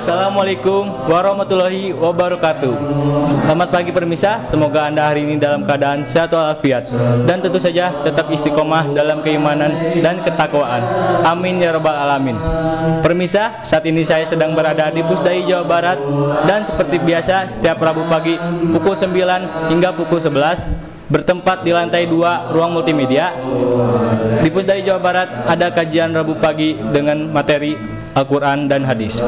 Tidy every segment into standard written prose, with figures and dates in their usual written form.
Assalamualaikum warahmatullahi wabarakatuh. Selamat pagi permisa, semoga Anda hari ini dalam keadaan sehat walafiat dan tentu saja tetap istiqomah dalam keimanan dan ketakwaan. Amin ya rabbal alamin. Permisa, saat ini saya sedang berada di Pusdai Jawa Barat dan seperti biasa setiap Rabu pagi pukul 9 hingga pukul 11 bertempat di lantai 2 ruang multimedia. Di Pusdai Jawa Barat ada kajian Rabu pagi dengan materi Al-Quran dan Hadis.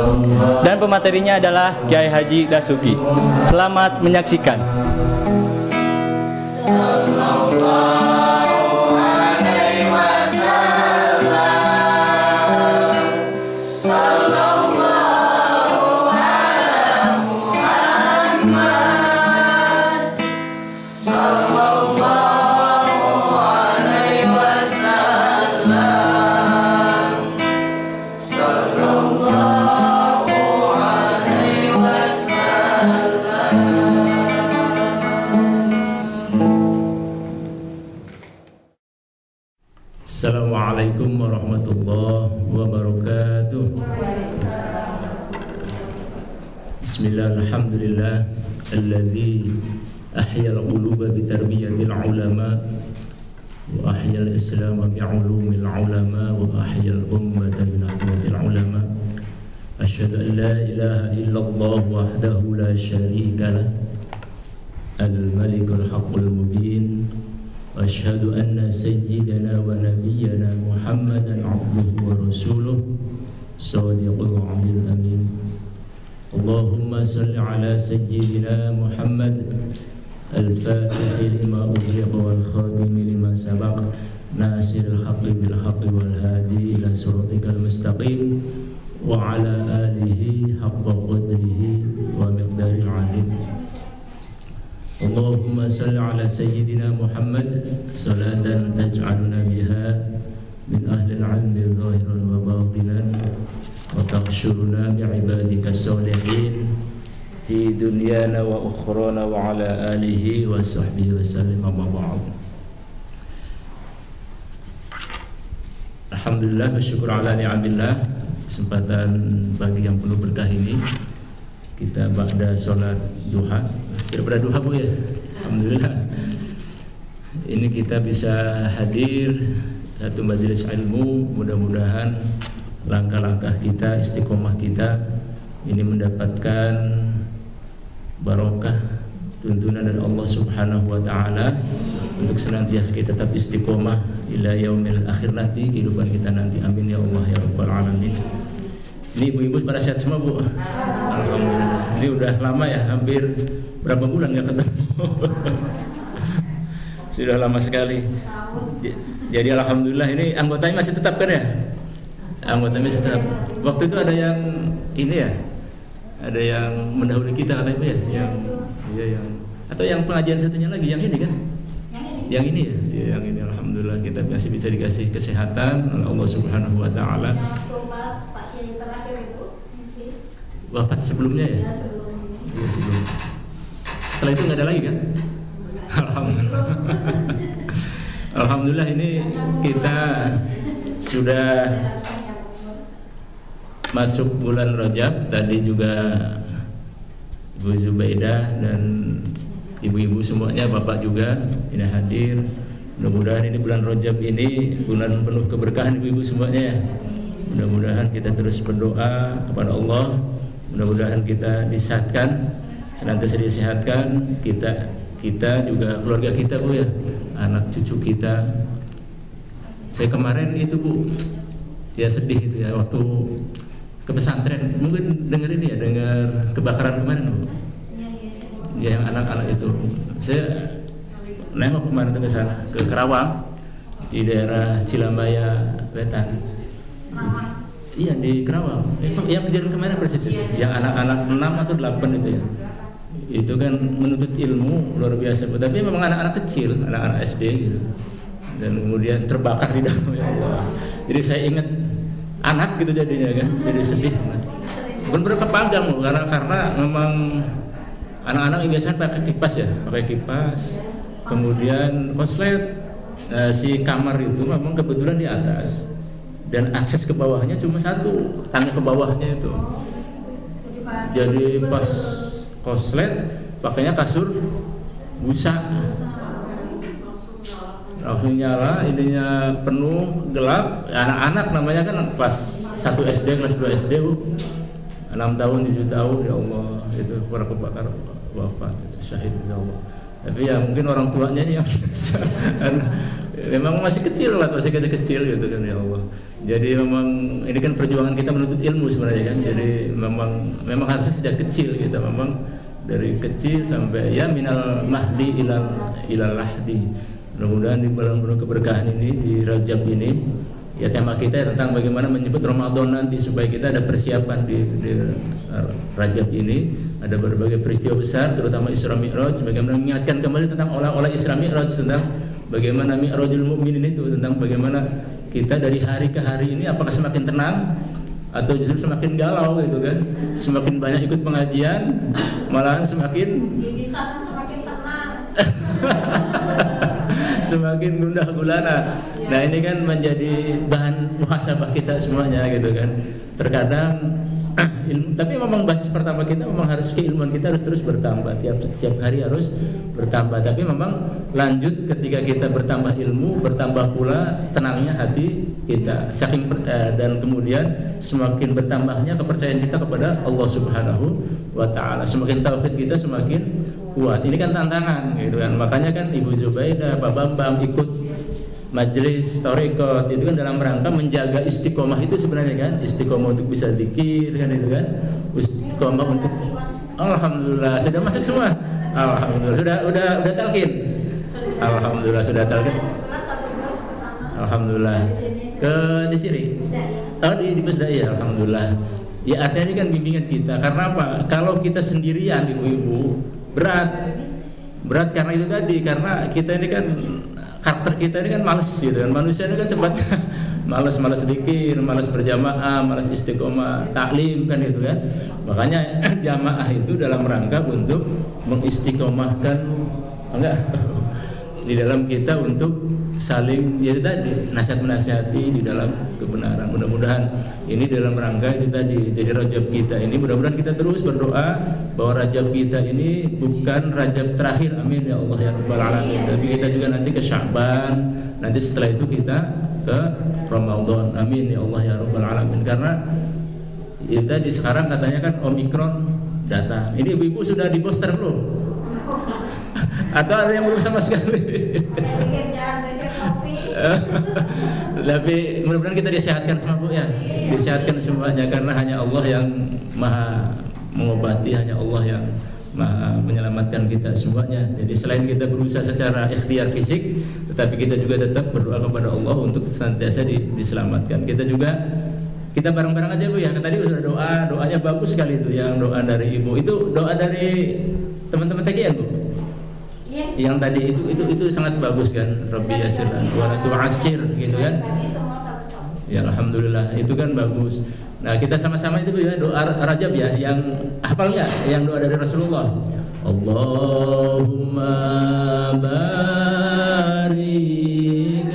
Dan pematerinya adalah Kiai Haji Dasuki. Selamat menyaksikan. Assalamualaikum warahmatullahi wabarakatuh. Bismillah, alhamdulillah alladzi ahyal quluba bitarbiyatil ulama wa ahyal islam bi'ulumil ulama wa ahyal ummata binahmatil ulama. Asyhadu an la ilaha illallah wahdahu la syarika lah al-malikul haqqul mubin. Asyhadu anna sayyidana wa nabiyyana Muhammadan abduhu wa rasuluh shadiqul wa'dil amin. Allahumma salli ala sayyidina Muhammad al-fatihi lima ughliqa wal khatimi lima sabaq nasiril haqqi bil haqqi wal hadi ila siratikal mustaqim wa ala alihi haqqa qadrihi wa miqdaril alim. Allahumma salli ala sayyidina Muhammad salatan taj'aluna biha min ahli al-'ilmi zahiran wa batinan wa taghshuruna bi'ibadika as-salihin fi dunyana wa ukhrana wa ala alihi wa sahbihi wa sallim amma ba'd. Alhamdulillah wa syukur ala ni'amillah. Kesempatan pagi yang penuh berkah ini kita ba'da sholat duha. Sudah pada duha Bu ya? Alhamdulillah. Ini kita bisa hadir satu majelis ilmu. Mudah-mudahan langkah-langkah kita, istiqomah kita ini mendapatkan barokah tuntunan dari Allah Subhanahu wa taala untuk senantiasa kita tetap istiqomah ila yaumil akhir nanti, kehidupan kita nanti. Amin ya Allah ya rabbal alamin. Ini ibu-ibu pada sehat semua Bu? Alhamdulillah. Ini udah lama ya, hampir berapa bulan nggak ketemu? Sudah lama sekali. Jadi alhamdulillah ini anggotanya masih tetap kan ya? Anggotanya masih tetap. Waktu itu ada yang ini ya, ada yang mendahului kita katanya Bu ya, yang atau yang pengajian satunya lagi yang ini kan? Yang ini ya, yang ini alhamdulillah kita masih bisa dikasih kesehatan oleh Allah Subhanahu wa taala. Wafat sebelumnya ya? Ya sebelum. Setelah itu nggak ada lagi kan? Alhamdulillah. Alhamdulillah ini kita sudah masuk bulan Rajab. Tadi juga Ibu Zubaidah dan ibu-ibu semuanya, Bapak juga ini hadir. Mudah-mudahan ini bulan Rajab ini bulan penuh keberkahan ibu-ibu semuanya. Mudah-mudahan kita terus berdoa kepada Allah Mudah-mudahan kita disehatkan, senantiasa disehatkan, kita juga keluarga kita Bu ya, anak cucu kita. Saya kemarin itu Bu, ya sedih itu ya waktu ke pesantren, mungkin dengar ini ya, dengar kebakaran kemarin Bu. Ya, yang anak-anak itu. Saya nengok kemarin ke sana, ke Kerawang, di daerah Cilambaya Wetan. Iya di Kerawang. Yang kejadian kemarin persis itu. Yang anak-anak 6 atau 8 itu ya. Itu kan menuntut ilmu luar biasa. Tapi memang anak-anak kecil, anak-anak SD gitu. Dan kemudian terbakar di dalam, ya Allah. Jadi saya ingat anak gitu jadinya kan. Jadi sedih. Benar-benar kepanggang loh, karena memang anak-anak biasanya pakai kipas ya, pakai kipas. Kemudian konslet. Si kamar itu memang kebetulan di atas dan akses ke bawahnya cuma satu, tangga ke bawahnya itu. Jadi pas konslet pakainya kasur busa, langsung nyala, ininya penuh gelap. Anak-anak namanya kan kelas 1 SD, kelas 2 SD Bu, 6 tahun 7 tahun, ya Allah, itu para kebakar wafat, syahid ya Allah. Tapi ya mungkin orang tuanya yang memang masih kecil lah, masih kecil gitu kan, ya Allah. Jadi memang ini kan perjuangan kita menuntut ilmu sebenarnya kan. Jadi memang harusnya sejak kecil kita, memang dari kecil sampai ya minal mahdi ilal lahdi. Mudah-mudahan di bulan keberkahan ini, di Rajab ini, ya tema kita tentang bagaimana menyebut Ramadan nanti supaya kita ada persiapan di Rajab ini. Ada berbagai peristiwa besar, terutama Isra Mi'raj, bagaimana mengingatkan kembali tentang olah-olah Isra Mi'raj, tentang bagaimana Mi'rajul Mu'minin itu, tentang bagaimana kita dari hari ke hari ini apakah semakin tenang atau justru semakin galau gitu kan, semakin banyak ikut pengajian, malahan semakin semakin tenang. semakin gundah gulana. Nah ini kan menjadi bahan muhasabah kita semuanya gitu kan. Terkadang ilmu, tapi memang basis pertama kita memang harus keilmuan kita harus terus bertambah, tiap hari harus bertambah. Tapi memang lanjut ketika kita bertambah ilmu, bertambah pula tenangnya hati kita, dan kemudian semakin bertambahnya kepercayaan kita kepada Allah Subhanahu wa Ta'ala, semakin tauhid kita semakin kuat. Ini kan tantangan gitu kan. Makanya kan Ibu Zubaidah, Pak Bambang ikut majelis tarekat itu kan dalam rangka menjaga istiqomah itu sebenarnya kan, istiqomah untuk bisa zikir kan, itu kan istiqomah untuk, alhamdulillah sudah masuk semua, alhamdulillah sudah talqin, alhamdulillah sudah talqin, alhamdulillah ke di sini, di Pusdai, alhamdulillah. Ya artinya ini kan bimbingan kita, karena apa? Kalau kita sendirian ibu-ibu berat karena itu tadi, karena kita ini kan karakter kita ini kan malas gitu kan, manusia ini kan cepat malas zikir, malas berjamaah, malas istiqomah taklim kan itu kan. Makanya jamaah itu dalam rangka untuk mengistiqomahkan di dalam kita untuk saling ya tadi nasihat-menasihati di dalam kebenaran. Mudah-mudahan ini dalam rangka itu tadi. Jadi Rajab kita ini mudah-mudahan kita terus berdoa bahwa Rajab kita ini bukan Rajab terakhir, amin ya Allah ya Rabbal Alamin. Tapi kita juga nanti ke Sya'ban, nanti setelah itu kita ke Ramadan, amin ya Allah ya Rabbal Alamin. Karena itu tadi sekarang katanya kan Omikron datang. Ini ibu-ibu sudah di booster belum? Atau ada yang belum sama sekali? Tapi mudah-mudahan kita disehatkan semua Bu ya, disehatkan semuanya, karena hanya Allah yang maha mengobati, hanya Allah yang maha menyelamatkan kita semuanya. Jadi selain kita berusaha secara ikhtiar fisik, tetapi kita juga tetap berdoa kepada Allah untuk senantiasa diselamatkan. Kita bareng-bareng aja Bu ya. Tadi sudah doanya bagus sekali itu, yang doa dari Ibu itu, doa dari teman-teman TKN Bu. Yang tadi itu sangat bagus kan, Rabbi yasirlan wa la tu'assir gitu kan. Ya alhamdulillah, itu kan bagus. Nah, kita sama-sama itu ya doa Rajab ya, yang hafal enggak yang doa dari Rasulullah? Allahumma barik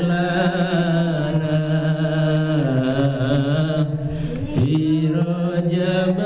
lana fi Rajab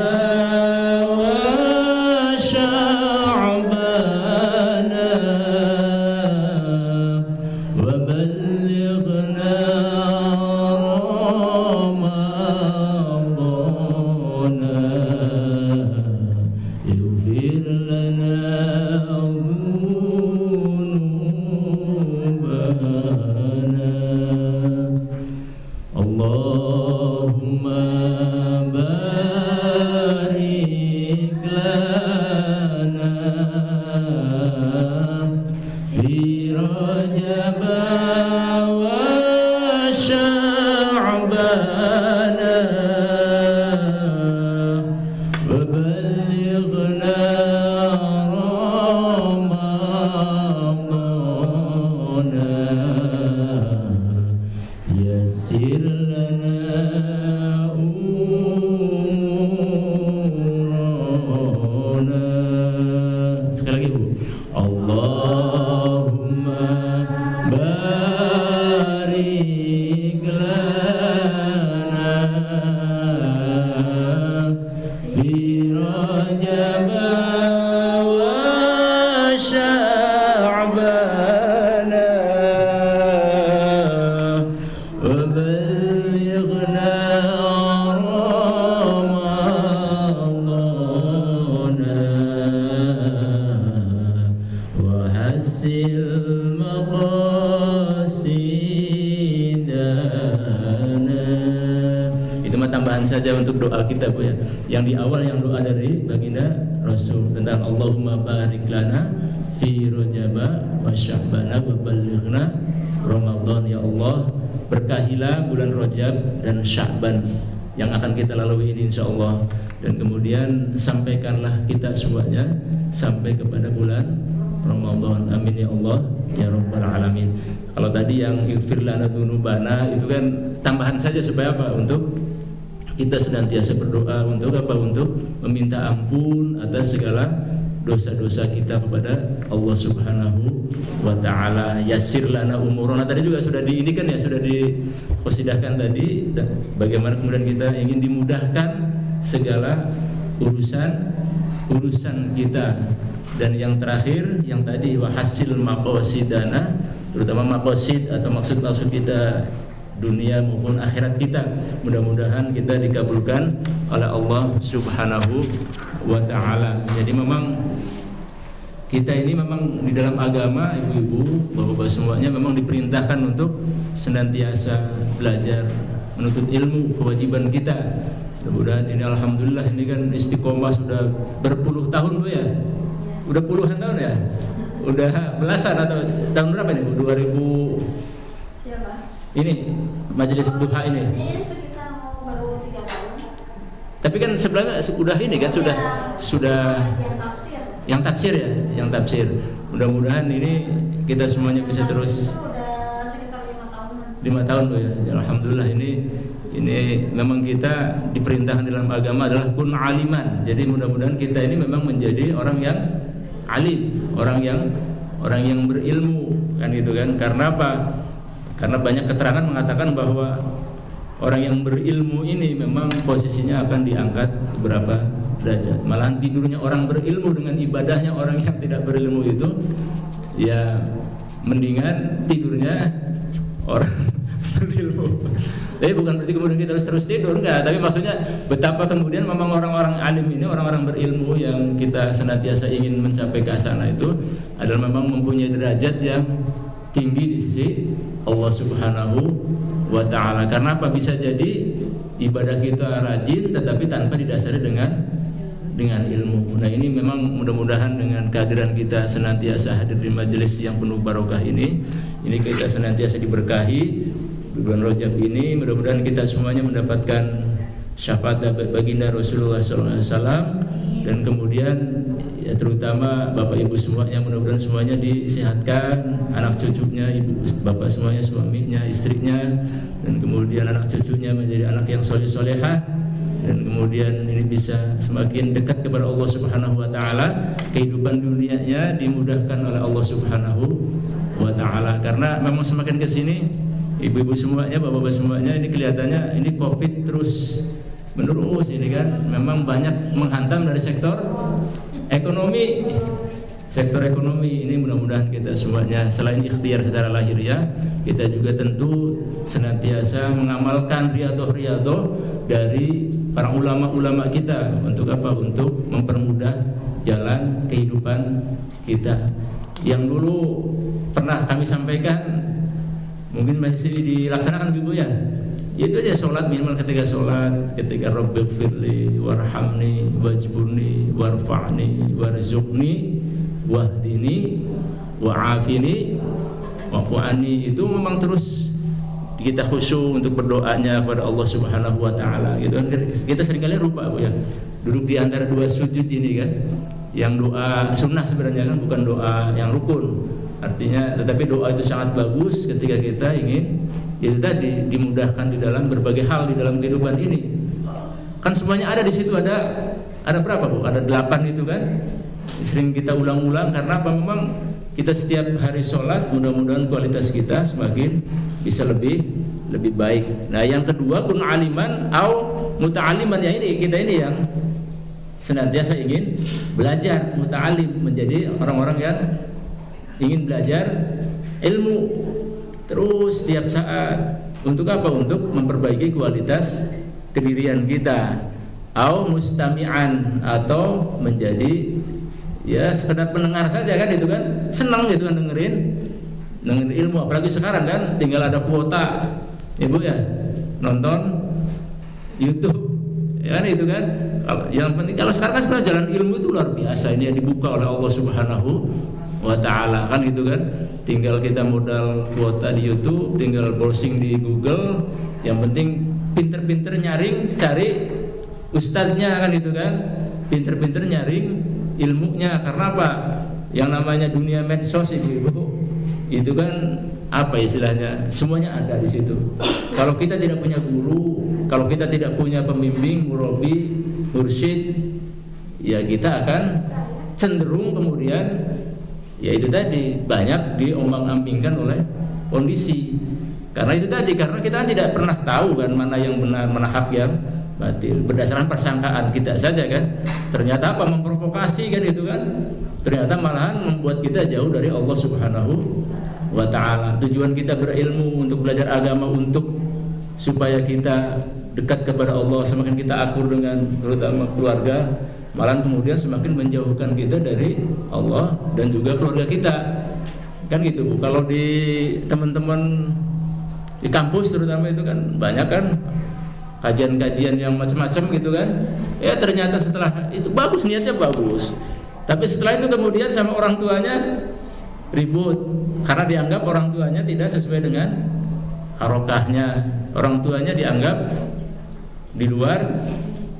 وبلغنا رمضان يسر لنا أمورنا. Sekali lagi Bu. Allahumma barik lana fi Rajab wa Sya'ban wa ballighna Ramadan wa hasil maqasidana. Itu mah tambahan saja untuk doa kita Bu ya. Yang di awal yang doa dari baginda Rasul tentang Allahumma barik lana fi Rajab wa Sya'ban wa ballighna Ramadan. Ya Allah, berkahilah bulan Rajab dan Sya'ban yang akan kita lalui ini insyaallah, dan kemudian sampaikanlah kita semuanya sampai kepada bulan Ramadan. Amin ya Allah ya rabbal alamin. Kalau tadi yang ighfir lana dzunubana itu kan tambahan saja supaya apa? Untuk kita senantiasa berdoa untuk apa? Untuk meminta ampun atas segala dosa-dosa kita kepada Allah Subhanahu wa taala. Yassir lana umurana tadi juga sudah diindikan ya, sudah diqasidahkan tadi, bagaimana kemudian kita ingin dimudahkan segala urusan kita. Dan yang terakhir yang tadi wahasil maqasidana, terutama maqasid atau maksud-maksud kita dunia maupun akhirat kita, mudah-mudahan kita dikabulkan oleh Allah Subhanahu wa ta'ala. Jadi memang kita ini memang di dalam agama, ibu-ibu, bapak-bapak semuanya memang diperintahkan untuk senantiasa belajar, menuntut ilmu, kewajiban kita. Mudah-mudahan ini alhamdulillah ini kan istiqomah sudah berpuluh tahun Bu ya. Udah puluhan tahun ya? Udah belasan atau tahun berapa ini Bu? 2000 Siapa? Ini majelis duha ini. Ini sekitar mau baru 3 tahun. Tapi kan sebelumnya sudah ini kan sudah Yang tafsir. yang tafsir. Mudah-mudahan ini kita semuanya bisa terus. Itu udah sekitar 5 tahunan. 5 tahun Bu ya. Alhamdulillah ini memang kita diperintahkan dalam agama adalah kun aliman. Jadi mudah-mudahan kita ini memang menjadi orang yang alim, orang yang berilmu kan gitu kan. Karena apa? Karena banyak keterangan mengatakan bahwa orang yang berilmu ini memang posisinya akan diangkat beberapa derajat. Malahan tidurnya orang berilmu dengan ibadahnya orang yang tidak berilmu itu ya mendingan tidurnya orang berilmu. Tapi bukan berarti kemudian kita harus terus tidur, enggak. Tapi maksudnya betapa kemudian memang orang-orang alim ini, orang-orang berilmu yang kita senantiasa ingin mencapai ke sana itu adalah memang mempunyai derajat yang tinggi di sisi Allah Subhanahu wa ta'ala. Karena apa? Bisa jadi ibadah kita rajin tetapi tanpa didasari dengan ilmu. Nah ini memang mudah-mudahan dengan kehadiran kita senantiasa hadir di majelis yang penuh barokah ini kita senantiasa diberkahi di bulan Rajab ini. Mudah-mudahan kita semuanya mendapatkan syafaat baginda Rasulullah SAW, dan kemudian ya, terutama bapak ibu semuanya mudah-mudahan semuanya disehatkan, anak cucunya, ibu bapak semuanya, suaminya, istrinya, dan kemudian anak cucunya menjadi anak yang soleh-solehah, dan kemudian ini bisa semakin dekat kepada Allah Subhanahu wa ta'ala, kehidupan dunianya dimudahkan oleh Allah Subhanahu wa ta'ala. Karena memang semakin kesini ibu-ibu semuanya, bapak-bapak semuanya, ini kelihatannya ini COVID terus menerus ini kan, memang banyak menghantam dari sektor ekonomi. Sektor ekonomi ini mudah-mudahan kita semuanya selain ikhtiar secara lahiriah, kita juga tentu senantiasa mengamalkan riyadhah dari para ulama-ulama kita. Untuk apa? Untuk mempermudah jalan kehidupan kita. Yang dulu pernah kami sampaikan, mungkin masih dilaksanakan Ibu ya. Itu aja sholat, minimal ketika sholat, ketika Rabbighfirli warhamni wajburni warfa'ni warzuqni wahdini wa'afini wa'fu'ani, itu memang terus kita khusyuk untuk berdoanya kepada Allah Subhanahu wa ta'ala gitu kan. Kita seringkali lupa Bu ya, duduk di antara dua sujud ini kan, yang doa sunnah sebenarnya kan, bukan doa yang rukun. Artinya, tetapi doa itu sangat bagus ketika kita ingin itu tadi dimudahkan di dalam berbagai hal di dalam kehidupan ini. Kan semuanya ada di situ, ada berapa Bu? Ada 8 itu kan. Sering kita ulang-ulang karena apa? Memang kita setiap hari sholat, mudah-mudahan kualitas kita semakin bisa lebih baik. Nah, yang kedua, kun aliman au muta'aliman, ya ini kita ini yang senantiasa ingin belajar, muta'alim, menjadi orang-orang yang ingin belajar ilmu terus setiap saat. Untuk apa? Untuk memperbaiki kualitas kedirian kita. Au mustami'an, atau menjadi ya sekedar pendengar saja kan, itu kan senang gitu kan dengerin ilmu. Apalagi sekarang kan tinggal ada kuota Ibu ya, nonton YouTube ya kan, itu kan. Yang penting kalau sekarang kan sebenarnya jalan ilmu itu luar biasa, ini yang dibuka oleh Allah Subhanahu wa ta'ala kan, gitu kan. Tinggal kita modal kuota di YouTube, tinggal browsing di Google, yang penting pinter-pinter nyaring cari ustadznya kan, itu kan. Pinter-pinter nyaring ilmunya. Karena apa? Yang namanya dunia medsos ini Ibu, itu kan apa istilahnya, semuanya ada di situ. Kalau kita tidak punya guru, kalau kita tidak punya pembimbing, murabi, mursyid, ya kita akan cenderung kemudian ya itu tadi banyak diombang-ambingkan oleh kondisi. Karena itu tadi, karena kita tidak pernah tahu kan mana yang benar, mana hak yang batil. Berdasarkan persangkaan kita saja kan. Ternyata apa? Memprovokasi kan, itu kan. Ternyata malahan membuat kita jauh dari Allah Subhanahu wa ta'ala. Tujuan kita berilmu untuk belajar agama, untuk supaya kita dekat kepada Allah, semakin kita akur dengan terutama keluarga, malah kemudian semakin menjauhkan kita dari Allah dan juga keluarga kita kan, gitu Bu. Kalau di teman-teman di kampus terutama itu kan banyak kan kajian-kajian yang macam-macam gitu kan. Ya ternyata setelah itu bagus, niatnya bagus, tapi setelah itu kemudian sama orang tuanya ribut karena dianggap orang tuanya tidak sesuai dengan harokahnya, orang tuanya dianggap di luar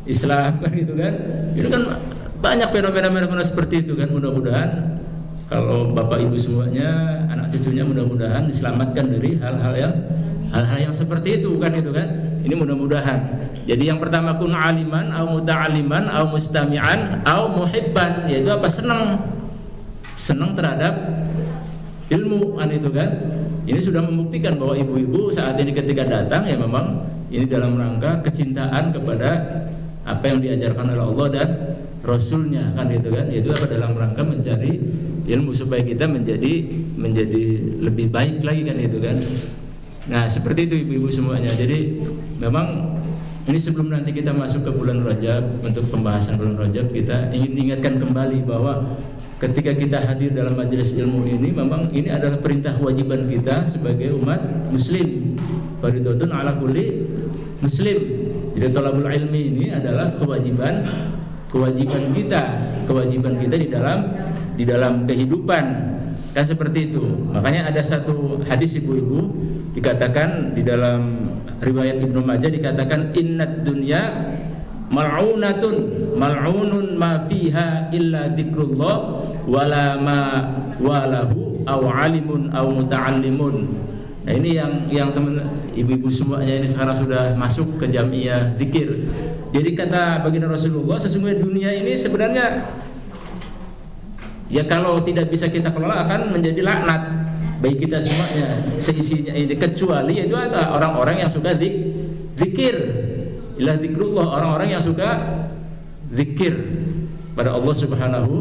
Islam kan, gitu kan. Itu kan banyak fenomena-fenomena seperti itu kan. Mudah-mudahan kalau Bapak Ibu semuanya, anak cucunya mudah-mudahan diselamatkan dari hal-hal yang seperti itu kan, itu kan. Ini mudah-mudahan. Jadi yang pertama, kun aliman au muta'aliman au mustami'an au muhibban, yaitu apa? Senang terhadap ilmu kan, itu kan. Ini sudah membuktikan bahwa ibu-ibu saat ini ketika datang ya memang ini dalam rangka kecintaan kepada apa yang diajarkan oleh Allah dan Rasulnya kan, itu kan. Itu apa? Dalam rangka mencari ilmu supaya kita menjadi lebih baik lagi kan, itu kan. Nah seperti itu ibu-ibu semuanya. Jadi memang ini sebelum nanti kita masuk ke bulan Rajab, untuk pembahasan bulan Rajab, kita ingin ingatkan kembali bahwa ketika kita hadir dalam majelis ilmu ini, memang ini adalah perintah kewajiban kita sebagai umat muslim. Fardhatun ala kulli muslim. Jadi thalabul ilmi ini adalah kewajiban kita di dalam kehidupan kan, seperti itu. Makanya ada satu hadis ibu-ibu dikatakan di dalam riwayat Ibnu Majah, dikatakan innad dunya mal'unun ma fiha illa dzikrullah wala ma walahu aw alimun aw muta'allimun. Nah ini yang teman ibu-ibu semuanya ini sekarang sudah masuk ke jamiah zikir. Jadi kata baginda Rasulullah, sesungguhnya dunia ini sebenarnya ya kalau tidak bisa kita kelola akan menjadi laknat bagi kita semuanya seisinya ini, kecuali itu ada orang-orang yang suka zikir. Ila zikrullah, orang-orang yang suka zikir pada Allah Subhanahu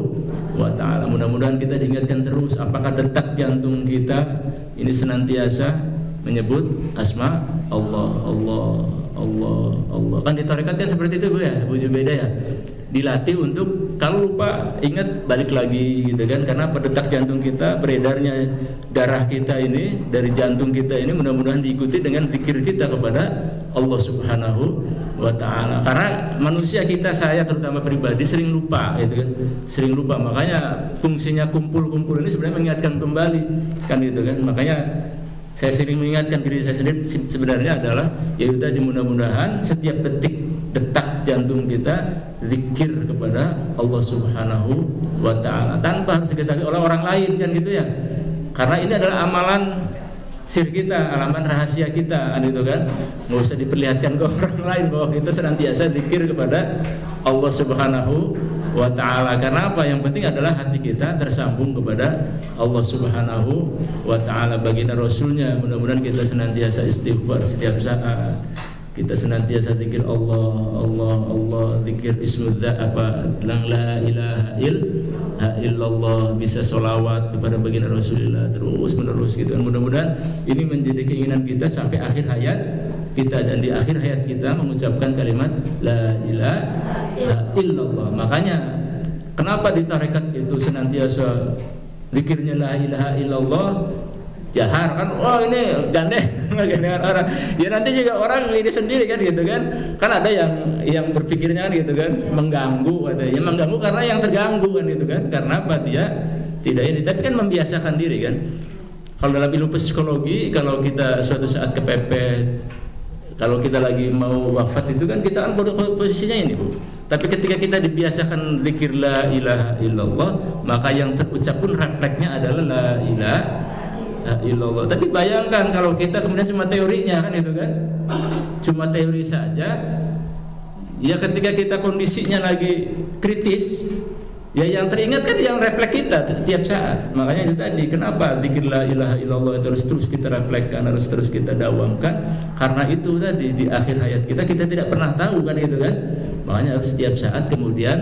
wa ta'ala. Mudah-mudahan kita diingatkan terus, apakah detak jantung kita ini senantiasa menyebut asma Allah, Allah, Allah, Allah. Kan di tarekat kan seperti itu Bu ya, Bu Zubaidah ya. Dilatih untuk kalau lupa ingat balik lagi gitu kan, karena detak jantung kita, beredarnya darah kita ini dari jantung kita ini mudah-mudahan diikuti dengan zikir kita kepada Allah Subhanahu wa ta'ala. Karena manusia kita, saya terutama pribadi sering lupa gitu kan, sering lupa. Makanya fungsinya kumpul-kumpul ini sebenarnya mengingatkan kembali kan, gitu kan. Makanya saya sering mengingatkan diri saya sendiri sebenarnya adalah yaitu tadi, mudah-mudahan setiap detak jantung kita zikir kepada Allah Subhanahu wa taala tanpa harus diketahui oleh orang lain kan gitu ya. Karena ini adalah amalan sir kita, amalan rahasia kita kan gitu kan. Nggak usah diperlihatkan ke orang lain bahwa kita senantiasa zikir kepada Allah Subhanahu wa taala. Karena apa? Yang penting adalah hati kita tersambung kepada Allah Subhanahu wa taala. Baginda Rasulnya, mudah-mudahan kita senantiasa istighfar setiap saat. Kita senantiasa zikir Allah, Allah, Allah, zikir ismudza apa la ilaha illallah, bisa sholawat kepada baginda Rasulullah terus menerus gitu. Mudah-mudahan ini menjadi keinginan kita sampai akhir hayat kita, dan di akhir hayat kita mengucapkan kalimat la ilaha illallah. Makanya kenapa di tarekat itu senantiasa zikirnya la ilaha illallah, jahar kan, oh ini gandeng dengan orang ya, nanti juga orang ini sendiri kan gitu kan ada yang berpikirnya kan gitu kan mengganggu, ada yang mengganggu karena yang terganggu kan gitu kan, karena apa? Dia tidak ini, tapi kan membiasakan diri kan. Kalau dalam ilmu psikologi, kalau kita suatu saat kepepet, kalau kita lagi mau wafat itu kan kita kan posisinya ini Bu, tapi ketika kita dibiasakan zikir la ilaha illallah, maka yang terucap pun refleksnya adalah la ilaha illallah. Tapi bayangkan kalau kita kemudian cuma teorinya kan itu kan, cuma teori saja ya, ketika kita kondisinya lagi kritis ya, yang teringat kan yang refleks kita tiap saat. Makanya itu tadi kenapa zikir la ilaha illallah itu harus terus kita reflekskan, harus terus kita dawamkan, karena itu tadi di akhir hayat kita tidak pernah tahu kan gitu kan. Makanya harus setiap saat kemudian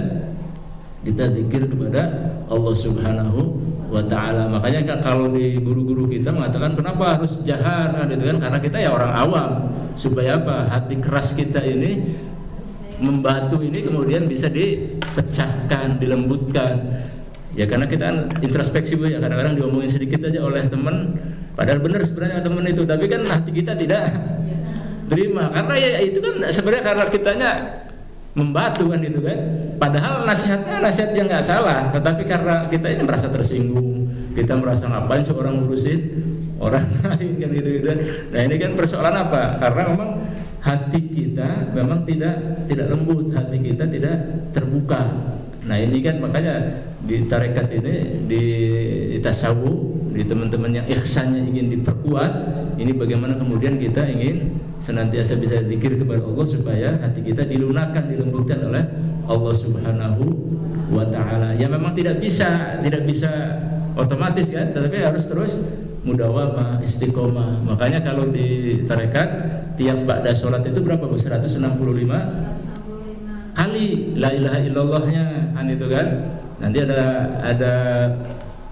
kita zikir kepada Allah Subhanahu wa ta'ala. Makanya kalau di guru-guru kita mengatakan kenapa harus jahar kan gitu kan, karena kita ya orang awam, supaya apa? Hati keras kita ini, membatu ini kemudian bisa dipecahkan, dilembutkan ya, karena kita kan introspeksi Bu ya, kadang-kadang diomongin sedikit aja oleh teman padahal benar sebenarnya teman itu, tapi kan hati kita tidak terima, karena ya itu kan sebenarnya karena kitanya membatu kan gitu kan, padahal nasihatnya nasihat yang nggak salah, tetapi karena kita ini merasa tersinggung, kita merasa ngapain seorang ngurusin orang lain kan gitu. Nah ini kan persoalan apa? Karena memang hati kita memang tidak lembut, hati kita tidak terbuka. Nah ini kan makanya di tarekat ini, di tasawuf, di teman-teman yang ihsannya ingin diperkuat, ini bagaimana kemudian kita ingin senantiasa bisa zikir kepada Allah supaya hati kita dilunakkan, dilembutkan oleh Allah Subhanahu wa ta'ala. Ya memang tidak bisa otomatis kan, tetapi harus terus mudawamah, istiqomah. Makanya kalau di tarekat tiap ba'da sholat itu berapa Bu? 165 kali la ilaha illallahnya kan itu kan. Nanti ada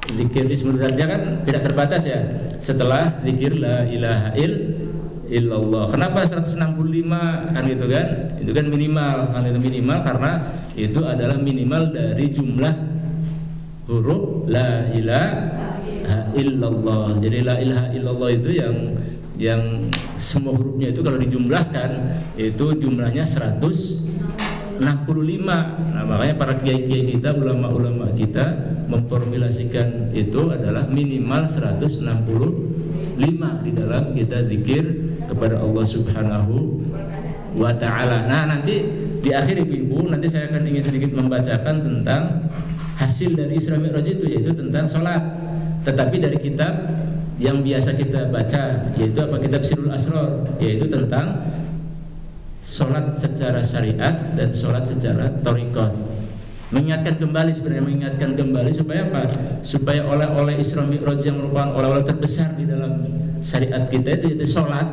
zikir ismudzatnya kan tidak terbatas ya, setelah zikir la ilaha illallah. Kenapa 165 kan gitu kan? Itu kan minimal, kan itu minimal karena itu adalah minimal dari jumlah huruf la ilaha illallah. Jadi la ilaha illallah itu yang semua hurufnya itu kalau dijumlahkan itu jumlahnya 165. Nah, makanya para kiai-kiai kita, ulama-ulama kita memformulasikan itu adalah minimal 165 di dalam kita zikir kepada Allah Subhanahu wa ta'ala. Nah, nanti di akhir Ibu, nanti saya akan ingin sedikit membacakan tentang hasil dari Isra Mi'raj itu, yaitu tentang sholat, tetapi dari kitab yang biasa kita baca, yaitu apa? Kitab Sirrul Asrar, yaitu tentang sholat secara syariat dan sholat secara thariqah. Mengingatkan kembali, sebenarnya mengingatkan kembali supaya apa? Supaya oleh-oleh Isra Mi'raj yang merupakan oleh-oleh terbesar di dalam syariat kita itu yaitu sholat.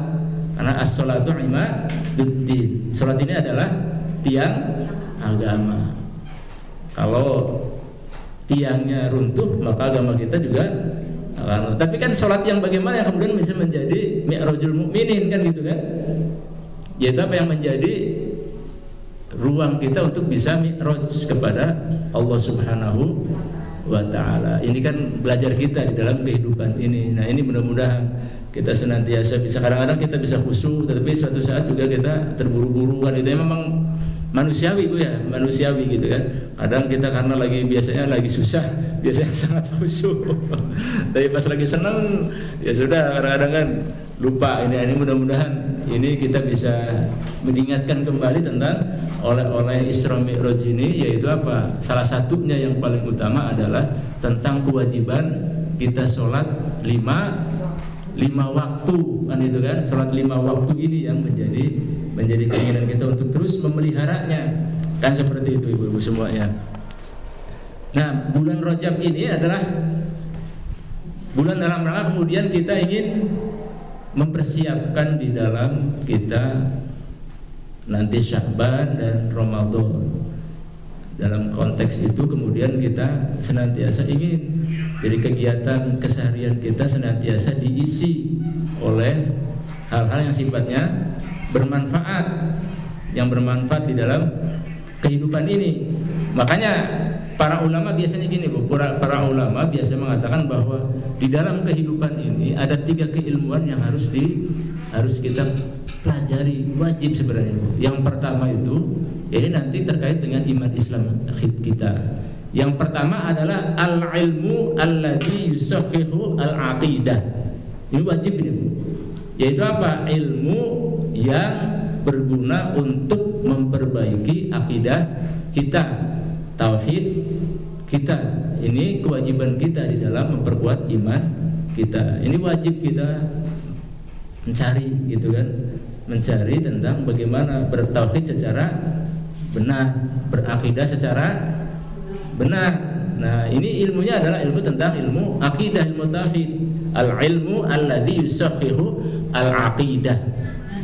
Karena as-sholatu imaduddin. Sholat ini adalah tiang agama. Kalau tiangnya runtuh maka agama kita juga akan. Tapi kan sholat yang bagaimana yang kemudian bisa menjadi mi'rajul mukminin kan gitu kan? Yaitu apa yang menjadi ruang kita untuk bisa mi'raj kepada Allah Subhanahu wa ta'ala. Ini kan belajar kita di dalam kehidupan ini. Nah ini mudah-mudahan kita senantiasa bisa, kadang-kadang kita bisa khusyuk, tetapi suatu saat juga kita terburu-buru kan. Itu memang manusiawi Bu ya, manusiawi gitu kan. Kadang kita karena biasanya lagi susah, biasanya sangat khusyuk. Tapi pas lagi senang ya sudah, kadang-kadang kan lupa ini mudah-mudahan ini kita bisa mengingatkan kembali tentang oleh Isra Mi'raj ini, yaitu apa? Salah satunya yang paling utama adalah tentang kewajiban kita sholat lima waktu, kan itu kan? Sholat 5 waktu ini yang menjadi keinginan kita untuk terus memeliharanya, kan seperti itu ibu-ibu semuanya. Nah, bulan Rajab ini adalah bulan dalam rangka kemudian kita ingin mempersiapkan di dalam kita nanti Sya'ban dan Ramadan. Dalam konteks itu kemudian kita senantiasa ingin jadi kegiatan keseharian kita senantiasa diisi oleh hal-hal yang sifatnya bermanfaat, yang bermanfaat di dalam kehidupan ini. Makanya para ulama biasanya gini Bu, para ulama biasa mengatakan bahwa di dalam kehidupan ini ada 3 keilmuan yang harus kita pelajari, wajib sebenarnya Bu. Yang pertama itu ini nanti terkait dengan iman Islam kita. Yang pertama adalah al-ilmu alladzi yusahhihu al-aqidah. Ini wajib ini Bu. Yaitu apa? Ilmu yang berguna untuk memperbaiki akidah kita, tauhid kita. Ini kewajiban kita di dalam memperkuat iman kita. Ini wajib kita mencari gitu kan. Mencari tentang bagaimana bertauhid secara benar, berakidah secara benar. Nah, ini ilmunya adalah ilmu tentang ilmu akidah, ilmu tauhid. Al-ilmu alladzi yusahhihu al-aqidah.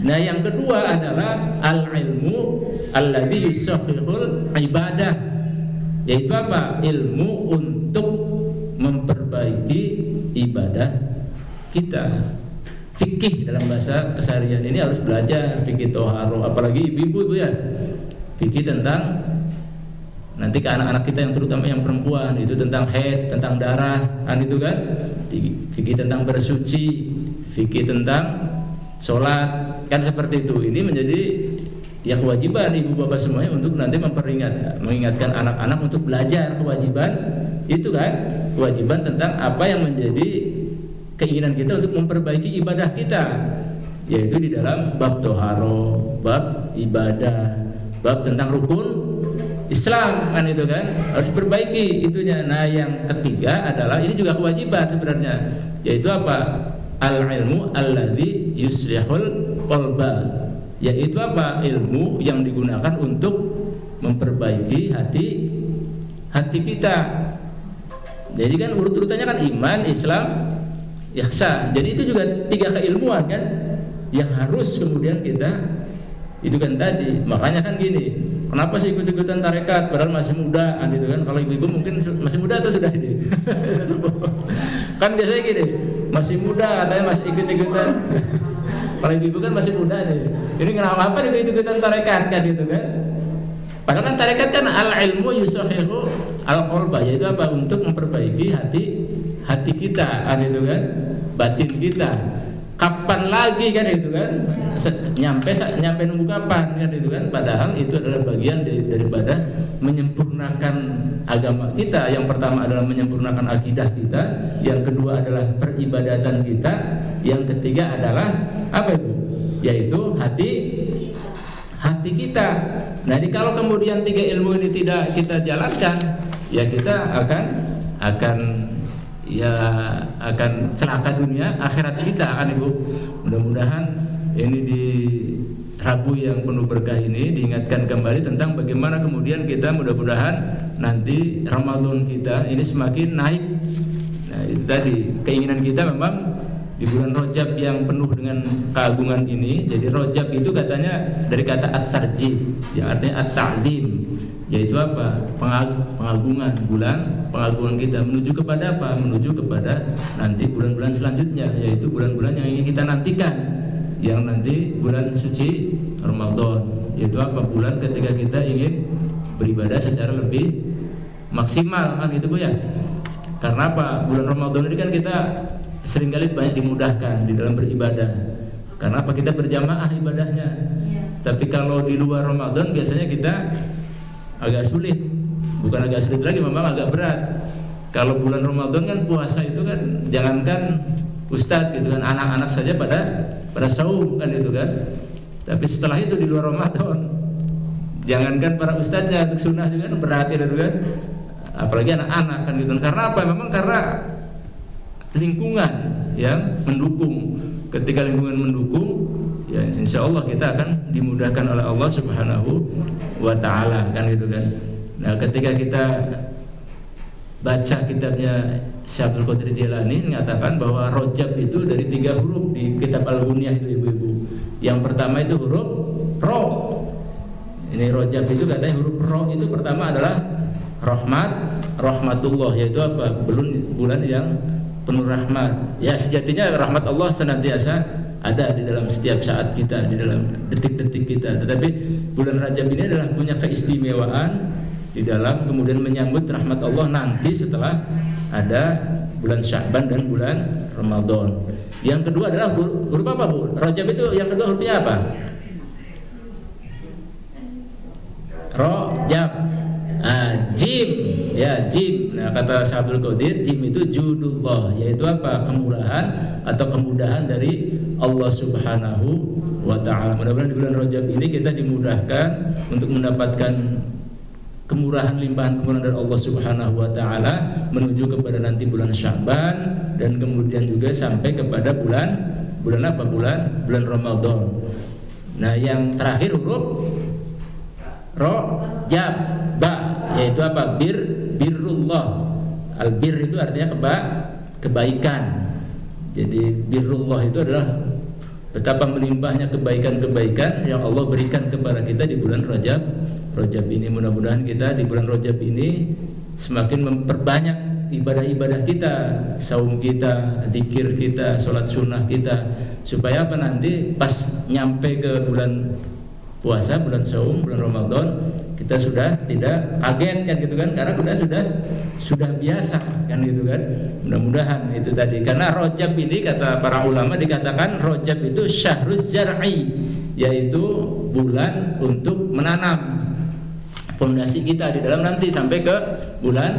Nah, yang kedua adalah al-ilmu alladzi yusahhihul ibadah. Yaitu apa? Ilmu untuk memperbaiki ibadah kita. Fikih dalam bahasa keseharian ini harus belajar fikih toharo, apalagi ibu-ibu ya. Fikih tentang nanti ke anak-anak kita yang terutama yang perempuan itu tentang haid, tentang darah, kan itu kan. Fikih tentang bersuci, fikih tentang sholat, kan seperti itu. Ini menjadi ya kewajiban ibu bapak semuanya untuk nanti mengingatkan anak-anak untuk belajar kewajiban itu kan, kewajiban tentang apa yang menjadi keinginan kita untuk memperbaiki ibadah kita, yaitu di dalam bab toharo, bab ibadah, bab tentang rukun Islam, kan itu kan harus perbaiki itunya. Nah, yang ketiga adalah ini juga kewajiban sebenarnya, yaitu apa? Al-ilmu alladzi yuslihul qalba, yaitu apa? Ilmu yang digunakan untuk memperbaiki hati kita. Jadi kan urut-urutannya kan iman, Islam, ihsan. Jadi itu juga 3 keilmuan kan yang harus kemudian kita itu kan tadi. Makanya kan gini, kenapa sih ikut-ikutan tarekat padahal masih muda kan gitu kan. Kalau ibu-ibu mungkin masih muda atau sudah ini kan biasanya gini, masih muda katanya masih ikut-ikutan. Kalau ibu-ibu kan masih muda nih, ini kenapa apa ikut-ikutan tarekat kan gitu kan. Padahal kan tarekat kan al-ilmu yusahihu al-qalba, yaitu apa? Untuk memperbaiki hati kita kan itu kan, batin kita. Kapan lagi kan itu kan, nyampe nunggu kapan kan itu kan. Padahal itu adalah bagian daripada menyempurnakan agama kita. Yang pertama adalah menyempurnakan akidah kita, yang kedua adalah peribadatan kita, yang ketiga adalah apa itu? Yaitu hati kita. Nah, jadi kalau kemudian 3 ilmu ini tidak kita jalankan, ya kita akan celaka dunia akhirat kita kan Ibu. Mudah-mudahan ini di Rabu yang penuh berkah ini diingatkan kembali tentang bagaimana kemudian kita mudah-mudahan nanti Ramadan kita ini semakin naik. Nah, itu tadi keinginan kita memang di bulan Rajab yang penuh dengan keagungan ini. Jadi Rajab itu katanya dari kata at-tarjih, yang artinya at-ta'lim, yaitu apa? Pengagungan, pengagungan kita menuju kepada apa? Menuju kepada nanti bulan-bulan selanjutnya, yaitu bulan-bulan yang ingin kita nantikan, yang nanti bulan suci Ramadan, yaitu apa? Bulan ketika kita ingin beribadah secara lebih maksimal kan gitu Bu ya. Karena apa? Bulan Ramadan ini kan kita seringkali banyak dimudahkan di dalam beribadah. Karena apa? Kita berjamaah ibadahnya. Tapi kalau di luar Ramadan biasanya kita agak sulit, bukan agak sulit lagi, memang agak berat. Kalau bulan Ramadan kan puasa itu kan jangankan ustadz gitu kan, anak-anak saja pada pada saum kan itu kan. Tapi setelah itu di luar Ramadan, jangankan para ustadznya untuk sunnah juga kan berat itu kan, apalagi anak-anak kan gitu. Karena apa? Memang karena lingkungan yang mendukung. Ketika lingkungan mendukung, ya insya Allah kita akan dimudahkan oleh Allah Subhanahu wa Ta'ala kan gitu kan. Nah, ketika kita baca kitabnya Syekh Abdul Qadir Jailani mengatakan bahwa Rajab itu dari 3 huruf di kitab Al-Ghunyah itu ibu-ibu. Yang pertama itu huruf Ro. Ini Rajab itu katanya huruf Ro itu pertama adalah rahmatullah, yaitu apa? Bulan yang penuh rahmat. Ya sejatinya rahmat Allah senantiasa ada di dalam setiap saat kita, di dalam detik-detik kita. Tetapi bulan Rajab ini adalah punya keistimewaan di dalam kemudian menyambut rahmat Allah nanti setelah ada bulan Sya'ban dan bulan Ramadan. Yang kedua adalah huruf apa Bu? Rajab itu yang kedua hurufnya apa? Rajab. Jim, ya jim. Nah kata Syekh Abdul Qadir, jim itu judullah, yaitu apa? Kemurahan atau kemudahan dari Allah Subhanahu wa Ta'ala. Mudah-mudahan di bulan Rajab ini kita dimudahkan untuk mendapatkan kemurahan limpahan kemurahan dari Allah Subhanahu wa Ta'ala menuju kepada nanti bulan Sya'ban dan kemudian juga sampai kepada bulan apa? Bulan Ramadan. Nah, yang terakhir huruf Rajab, ba, yaitu apa? Birrullah. Al-bir itu artinya kebaikan. Jadi birrullah itu adalah betapa melimpahnya kebaikan-kebaikan yang Allah berikan kepada kita di bulan Rajab ini. Mudah-mudahan kita di bulan Rajab ini semakin memperbanyak ibadah-ibadah kita, saum kita, zikir kita, sholat sunnah kita, supaya apa? Nanti pas nyampe ke bulan puasa, bulan saum, bulan Ramadan, kita sudah tidak kaget kan gitu kan, karena kita sudah biasa kan gitu kan. Mudah-mudahan itu tadi, karena Rajab ini kata para ulama dikatakan Rajab itu syahruz zar'i, yaitu bulan untuk menanam fondasi kita di dalam nanti sampai ke bulan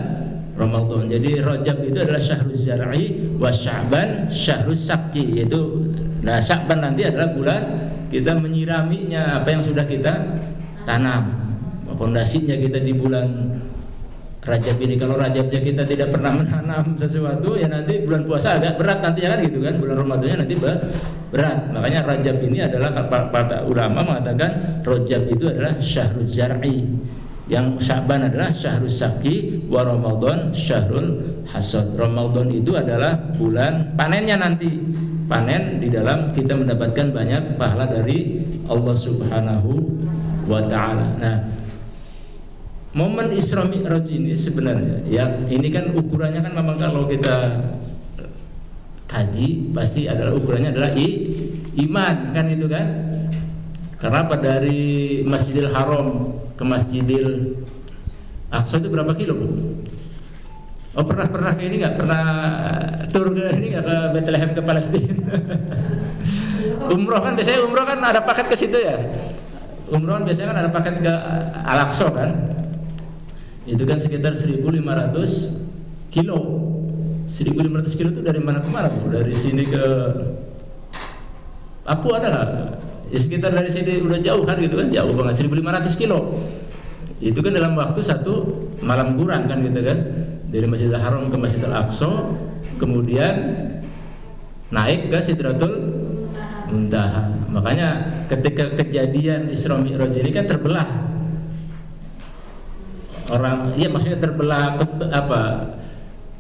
Ramadan. Jadi Rajab itu adalah syahruz zar'i wa Sya'ban syahruz sakki, yaitu nah Sya'ban nanti adalah bulan kita menyiraminya apa yang sudah kita tanam. Fondasinya kita di bulan Rajab ini. Kalau Rajabnya kita tidak pernah menanam sesuatu, ya nanti bulan puasa agak berat nanti ya kan gitu kan. Bulan Ramadannya nanti berat. Makanya Rajab ini adalah kata ulama mengatakan Rajab itu adalah syahruz zar'i, yang Sya'ban adalah syahruz sakki, wa Ramadan syahrul hasad. Ramadan itu adalah bulan panennya nanti. Panen di dalam kita mendapatkan banyak pahala dari Allah Subhanahu wa Ta'ala. Nah, momen Isra Mi'raj ini sebenarnya ya ini kan ukurannya kan memang kalau kita kaji pasti adalah ukurannya adalah iman kan itu kan. Karena dari Masjidil Haram ke Masjidil Aqsa itu berapa kilo Bu? Oh pernah ke ini nggak? Pernah tur ke ini nggak, ke Bethlehem, ke Palestina? Umroh kan biasanya umroh kan ada paket ke situ ya. Umroh kan biasanya kan ada paket ke Al-Aqsa kan. Itu kan sekitar 1.500 kilo. 1.500 kilo itu dari mana ke mana Bu? Dari sini ke Papua ada nggak? Ya, sekitar dari sini udah jauh kan gitu kan, jauh banget, 1.500 kilo. Itu kan dalam waktu 1 malam kurang kan gitu kan. Dari Masjidil Haram ke Masjidil Aqsa, kemudian naik ke Sidratul Muntaha. Makanya ketika kejadian Isra Mi'raj ini kan terbelah orang, ya maksudnya terbelah apa?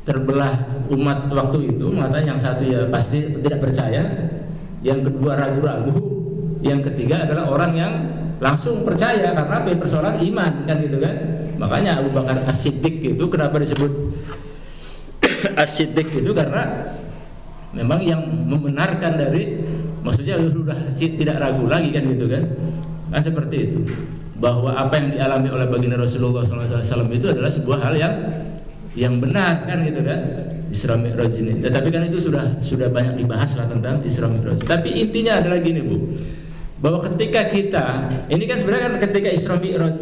Terbelah umat waktu itu. Mengatakan yang satu ya pasti tidak percaya, yang kedua ragu-ragu, yang ketiga adalah orang yang langsung percaya karena persoalan iman kan gitu kan. Makanya Abu Bakar As-Siddiq itu kenapa disebut As-Siddiq itu karena memang yang membenarkan dari, maksudnya sudah tidak ragu lagi kan gitu kan. Kan seperti itu, bahwa apa yang dialami oleh baginda Rasulullah SAW itu adalah sebuah hal yang benar kan gitu kan, Isra Mi'raj ini. Tetapi kan itu sudah banyak dibahas lah tentang Isra Mi'raj. Tapi intinya adalah gini Bu, bahwa ketika kita ini kan sebenarnya kan ketika Isra Mi'raj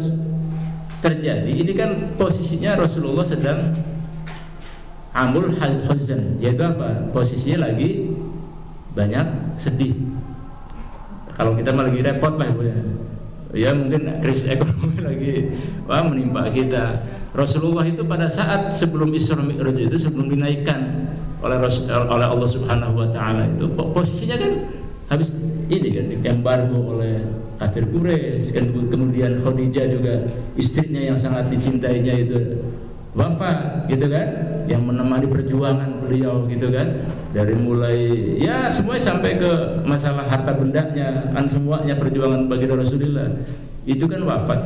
terjadi ini kan posisinya Rasulullah sedang amul huzn, yaitu apa? Posisinya lagi banyak sedih Kalau kita mah lagi repot lah Bu ya. Ya mungkin krisis ekonomi lagi menimpa kita. Rasulullah itu pada saat sebelum Isra Mi'raj itu, sebelum dinaikkan oleh Allah Subhanahu wa taala itu, posisinya kan habis ini kan diembargo oleh kafir Quraisy, kan kemudian Khadijah juga istrinya yang sangat dicintainya itu wafat gitu kan, yang menemani perjuangan beliau gitu kan, dari mulai ya semuanya sampai ke masalah harta bendanya, kan semuanya perjuangan bagi Rasulullah itu kan wafat.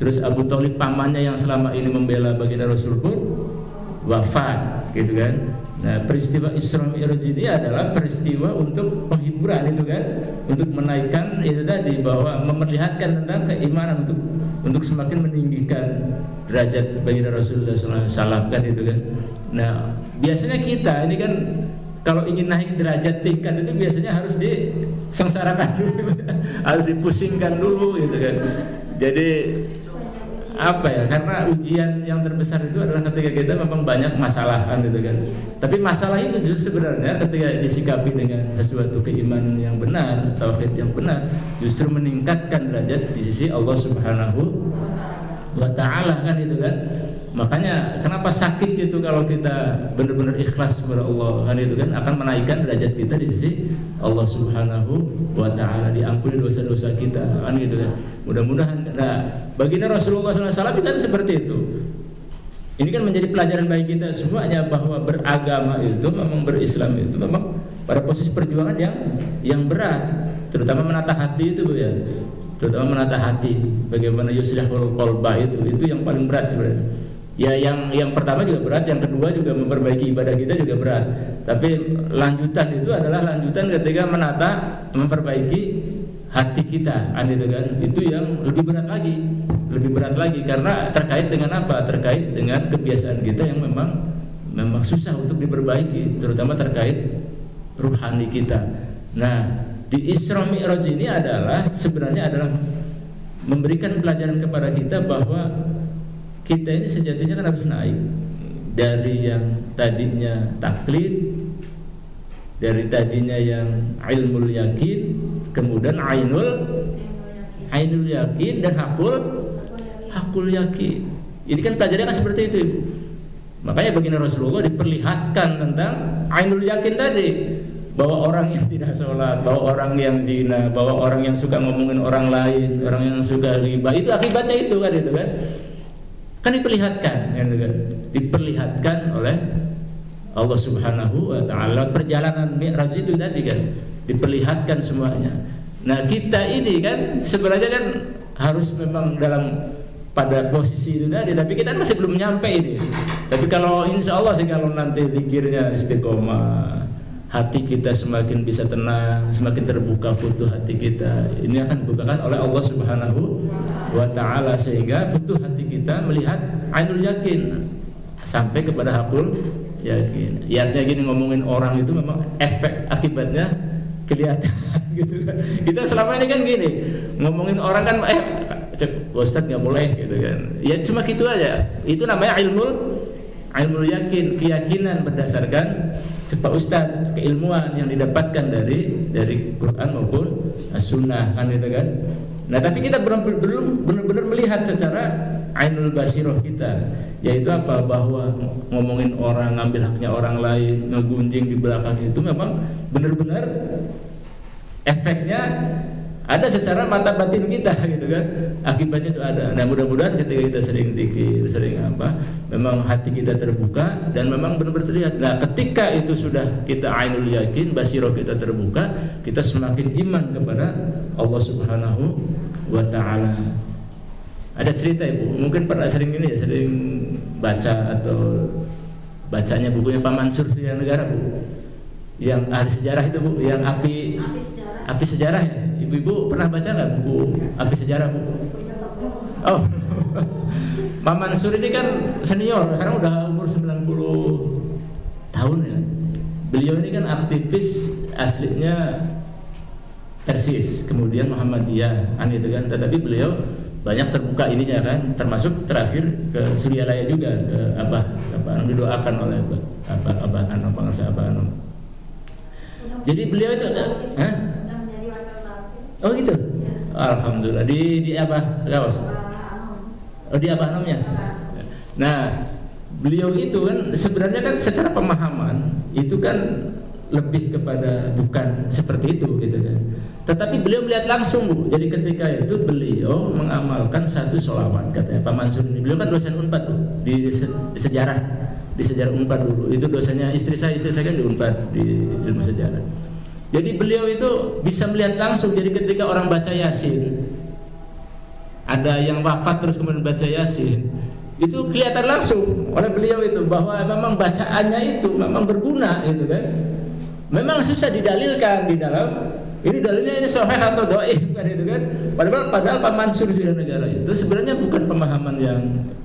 Terus Abu Thalib pamannya yang selama ini membela baginda Rasul pun wafat gitu kan. Nah, peristiwa Isra Mi'raj ini adalah peristiwa untuk penghiburan itu kan, untuk menaikkan itu tadi, bahwa memperlihatkan tentang keimanan, untuk semakin meninggikan derajat baginda Rasulullah SAW kan itu kan. Nah, biasanya kita ini kan kalau ingin naik derajat tingkat itu biasanya harus disengsarakan dulu, harus dipusingkan dulu gitu kan. Jadi apa ya, karena ujian yang terbesar itu adalah ketika kita memang banyak masalah kan gitu kan. Tapi masalah itu justru sebenarnya ketika disikapi dengan sesuatu keimanan yang benar, tauhid yang benar, justru meningkatkan derajat di sisi Allah Subhanahu wa taala kan itu kan. Makanya kenapa sakit itu kalau kita benar-benar ikhlas kepada Allah kan itu kan, akan menaikkan derajat kita di sisi Allah Subhanahu wa taala, diampuni dosa-dosa kita kan gitu kan. Mudah-mudahan. Nah, baginda Rasulullah SAW kan seperti itu. Ini kan menjadi pelajaran bagi kita semuanya, bahwa beragama itu memang, berislam itu memang pada posisi perjuangan yang berat, terutama menata hati itu Bu ya. Terutama menata hati, bagaimana yuslihul qalba itu yang paling berat sebenarnya. Ya yang pertama juga berat, yang kedua juga memperbaiki ibadah kita juga berat. Tapi lanjutan itu adalah lanjutan ketika menata, memperbaiki hati kita, itu kan, itu yang lebih berat lagi, karena terkait dengan apa? Terkait dengan kebiasaan kita yang memang susah untuk diperbaiki, terutama terkait ruhani kita. Nah, di Isra Mi'raj ini sebenarnya adalah memberikan pelajaran kepada kita bahwa kita ini sejatinya kan harus naik dari yang tadinya taklid, dari tadinya yang ilmul yakin, kemudian ainul yakin, dan hakul yakin. Ini kan pelajarannya kan seperti itu. Makanya baginda Rasulullah diperlihatkan tentang ainul yakin tadi, bahwa orang yang tidak sholat, bahwa orang yang zina, bahwa orang yang suka ngomongin orang lain, orang yang suka riba, itu akibatnya itu kan, itu kan diperlihatkan, kan, diperlihatkan oleh Allah Subhanahu wa taala. Perjalanan Mi'raj itu tadi kan diperlihatkan semuanya. Nah, kita ini kan sebenarnya kan harus memang dalam pada posisi itu tadi, tapi kita masih belum nyampe ini. Tapi kalau insya Allah sih, kalau nanti zikirnya istiqomah, hati kita semakin bisa tenang, semakin terbuka futuh hati kita, ini akan dibukakan oleh Allah Subhanahu wa taala, sehingga futuh hati kita melihat ainul yakin sampai kepada hakul yakin. Artinya gini, ngomongin orang itu memang efek akibatnya kelihatan gitu kan. Kita selama ini kan gini, ngomongin orang kan Ustaz nggak boleh gitu kan. Ya cuma gitu aja. Itu namanya ilmu yakin, keyakinan berdasarkan Pak Ustaz, keilmuan yang didapatkan dari Quran maupun As-Sunnah kan itu kan. Nah, tapi kita belum benar-benar melihat secara ainul basiroh kita, yaitu apa? Bahwa ngomongin orang, ngambil haknya orang lain, ngegunjing di belakang itu memang benar-benar efeknya ada secara mata batin kita gitu kan. Akibatnya itu ada. Nah, mudah-mudahan ketika kita sering zikir, sering memang hati kita terbuka dan memang benar-benar terlihat. Nah, ketika itu sudah kita ainul yakin, basiroh kita terbuka, kita semakin iman kepada Allah Subhanahu wa taala. Ada cerita Ibu, mungkin pernah sering ini ya, sering baca atau bacanya bukunya Pak Mansur Surya Negara Bu, yang ahli sejarah itu Bu, yang api sejarah ya. Ibu pernah baca nggak buku api sejarah Bu? Oh, Pak Mansur ini kan senior, sekarang udah umur 90 tahun ya. Beliau ini kan aktivis aslinya Persis, kemudian Muhammadiyah kan itu kan, tetapi beliau banyak terbuka ininya kan, termasuk terakhir ke Suryalaya juga, ke Abah didoakan oleh Abah Anom. Jadi beliau itu Oh gitu. Alhamdulillah. Di apa? Gawas. Oh di Abah Anomnya. Nah, beliau itu kan sebenarnya kan secara pemahaman itu kan lebih kepada bukan seperti itu gitu kan. Tetapi beliau melihat langsung, Bu. Jadi ketika itu beliau mengamalkan satu sholawat, katanya Pak Mansur ini. Beliau kan dosen Unpad tuh di sejarah Unpad dulu. Itu dosennya istri saya kan di Unpad di ilmu sejarah. Jadi beliau itu bisa melihat langsung. Jadi ketika orang baca Yasin, ada yang wafat terus kemudian baca Yasin, itu kelihatan langsung oleh beliau itu bahwa memang bacaannya itu memang berguna gitu kan. Memang susah didalilkan di dalam ini dalilnya ini sahih atau dhaif kan itu kan. Padahal Pak Mansur Negara itu sebenarnya bukan pemahaman yang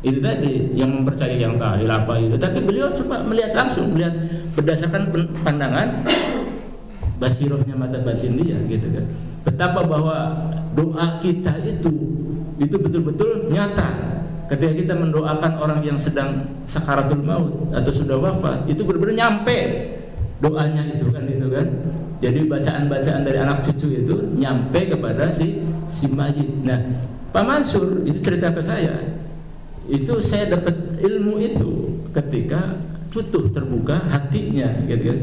itu tadi yang mempercayai yang tahlil apa itu, tapi beliau cuma melihat langsung, melihat berdasarkan pandangan basirohnya mata batin dia gitu kan. Betapa bahwa doa kita itu betul-betul nyata. Ketika kita mendoakan orang yang sedang sakaratul maut atau sudah wafat, itu benar-benar nyampe doanya itu kan. Jadi bacaan-bacaan dari anak cucu itu nyampe kepada si mayit. Nah, Pak Mansur itu cerita ke saya. Itu saya dapat ilmu itu ketika futuh terbuka hatinya gitu kan.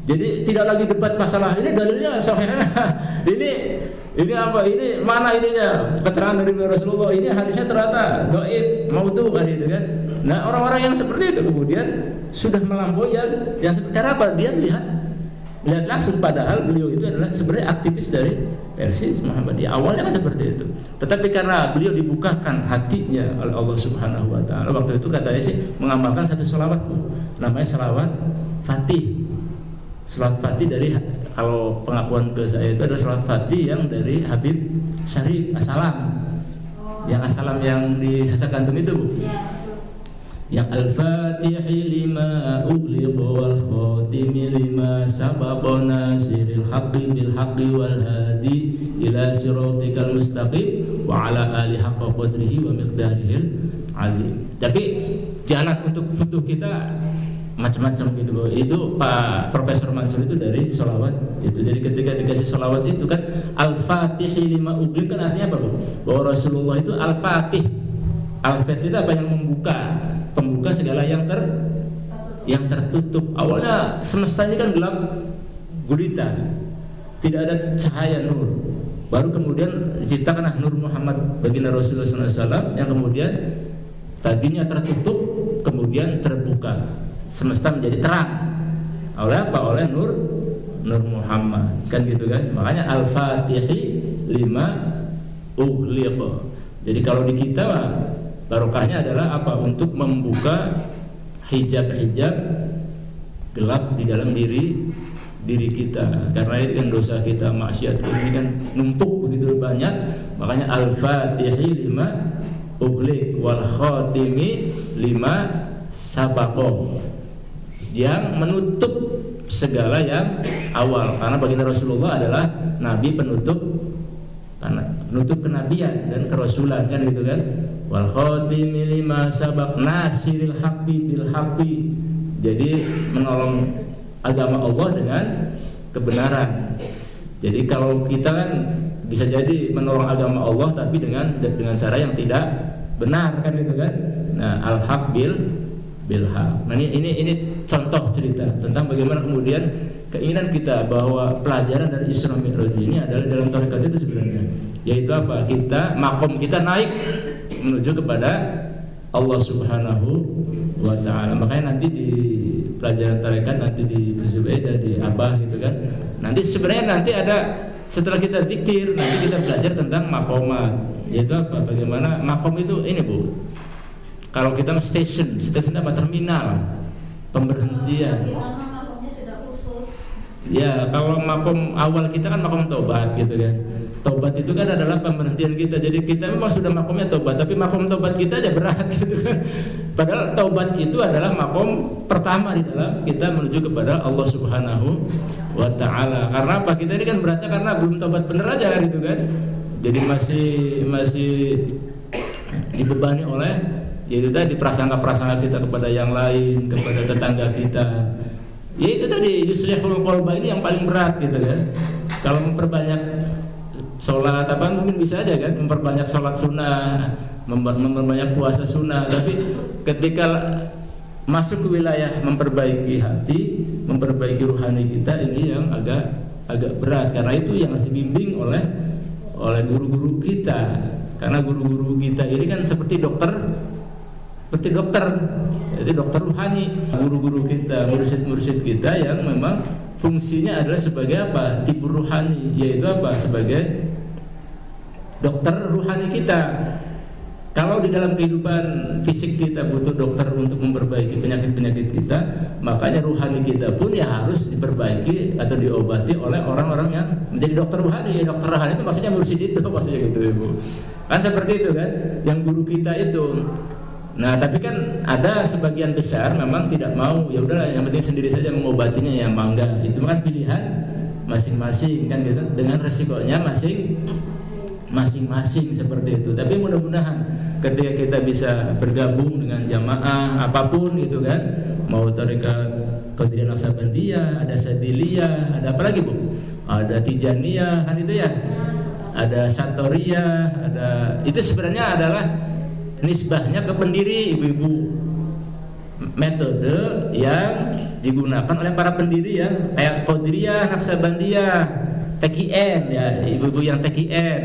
Jadi tidak lagi debat masalah ini dalilnya sahih. Ini apa? Ini mana ininya? Keterangan dari Rasulullah ini hadisnya ternyata dhaif, maudhu gitu kan. Nah, orang-orang yang seperti itu kemudian sudah melampaui yang karena apa? Dia melihat langsung, padahal beliau itu adalah sebenarnya aktivis dari Persis Muhammadiyah. Awalnya kan seperti itu. Tetapi karena beliau dibukakan hatinya oleh Allah Subhanahu wa taala, waktu itu katanya sih mengamalkan satu selawat, namanya selawat Fatih. Selawat Fatih dari, kalau pengakuan ke saya itu adalah selawat Fatih yang dari Habib Syarif Assalam. Yang Assalam yang di Sasak Kantung itu, Bu. Yang Al-Fatihi lima ughliqa wal khatimi lima sabaqa nasiril haqqi bil haqqi wal hadi ila siratikal mustaqim wa ala ali haqqa qadrihi wa miqdarihil azim. Tapi jalan untuk futuh kita macam-macam gitu, Bu. Itu Pak Profesor Mansur itu dari sholawat itu. Jadi ketika dikasih sholawat itu kan Al-Fatihi lima ughliqa kan artinya apa, Bu? Bahwa Rasulullah itu Al-Fatih. Al-Fatih itu apa? Yang pembuka segala yang tertutup. Awalnya semesta ini kan gelap gulita, tidak ada cahaya nur. Baru kemudian diciptakan Nur Muhammad baginda Rasulullah SAW yang kemudian tadinya tertutup kemudian terbuka, semesta menjadi terang. Oleh apa? Oleh Nur Muhammad kan gitu kan. Makanya Al-Fatihi lima ughliqa. Jadi kalau di kita barokahnya adalah apa? Untuk membuka hijab-hijab gelap di dalam diri kita. Karena itu kan dosa kita, maksiat ini kan numpuk begitu banyak. Makanya Al-Fatihi lima ughliq wal khatimi lima sabaqo, yang menutup segala yang awal. Karena baginda Rasulullah adalah nabi penutup, karena menutup kenabian dan kerasulan kan gitu kan. Wal khatimi lima sabaq nasiril haqqi bil haqqi, jadi menolong agama Allah dengan kebenaran. Jadi kalau kita kan bisa jadi menolong agama Allah tapi dengan cara yang tidak benar kan gitu kan. Nah, al-haq bil haq. Nah, ini contoh cerita tentang bagaimana kemudian keinginan kita bahwa pelajaran dari Isra Mi'raj ini adalah dalam tarekat itu sebenarnya, yaitu apa? Makom kita naik menuju kepada Allah Subhanahu wa ta'ala. Makanya nanti di pelajaran tarekat, nanti di Zubaidah, di Abah gitu kan, nanti sebenarnya nanti ada, setelah kita zikir nanti kita belajar tentang makomat, yaitu apa? Bagaimana makom itu ini, Bu. Kalau kita station apa? Terminal pemberhentian. Ya, kalau makom awal kita kan makom taubat gitu kan. Taubat itu kan adalah pemberhentian kita. Jadi kita memang sudah makomnya taubat, tapi makom taubat kita aja berat gitu kan. Padahal taubat itu adalah makom pertama di dalam kita menuju kepada Allah Subhanahu wa ta'ala. Karena apa? Kita ini kan beratnya karena belum taubat bener aja kan gitu kan. Jadi masih dibebani oleh yaitu tadi prasangka-prasangka kita kepada yang lain, kepada tetangga kita. Ya itu tadi yuslihul qalba ini yang paling berat gitu kan. Kalau memperbanyak sholat apa mungkin bisa aja kan, memperbanyak sholat sunnah, memperbanyak puasa sunnah. Tapi ketika masuk ke wilayah memperbaiki hati, memperbaiki ruhani kita, ini yang agak berat. Karena itu yang harus dibimbing oleh guru-guru kita. Karena guru-guru kita ini kan seperti dokter, jadi dokter ruhani. Guru-guru kita, mursyid-mursyid kita yang memang fungsinya adalah sebagai apa? Tibur ruhani, yaitu apa? Sebagai dokter ruhani kita. Kalau di dalam kehidupan fisik kita butuh dokter untuk memperbaiki penyakit-penyakit kita, makanya ruhani kita pun ya harus diperbaiki atau diobati oleh orang-orang yang menjadi dokter ruhani. Dokter ruhani itu maksudnya mursyid itu, maksudnya gitu Ibu. Kan seperti itu kan, yang guru kita itu. Nah, tapi kan ada sebagian besar memang tidak mau, ya udahlah yang penting sendiri saja mengobatinya, yang mangga. Itu kan pilihan masing-masing kan gitu, dengan resikonya masing-masing seperti itu. Tapi mudah-mudahan ketika kita bisa bergabung dengan jamaah apapun gitu kan, mau tarekat Qadiriyah Naqsabandiyah, ada Sadiliyah, ada apa lagi Bu? Ada Tijaniyah kan itu ya, ada Satoriyah, ada, itu sebenarnya adalah nisbahnya ke pendiri ibu-ibu, metode yang digunakan oleh para pendiri ya, kayak Qadiriyah Naqsabandiyah, TKN ya, ibu-ibu yang TKN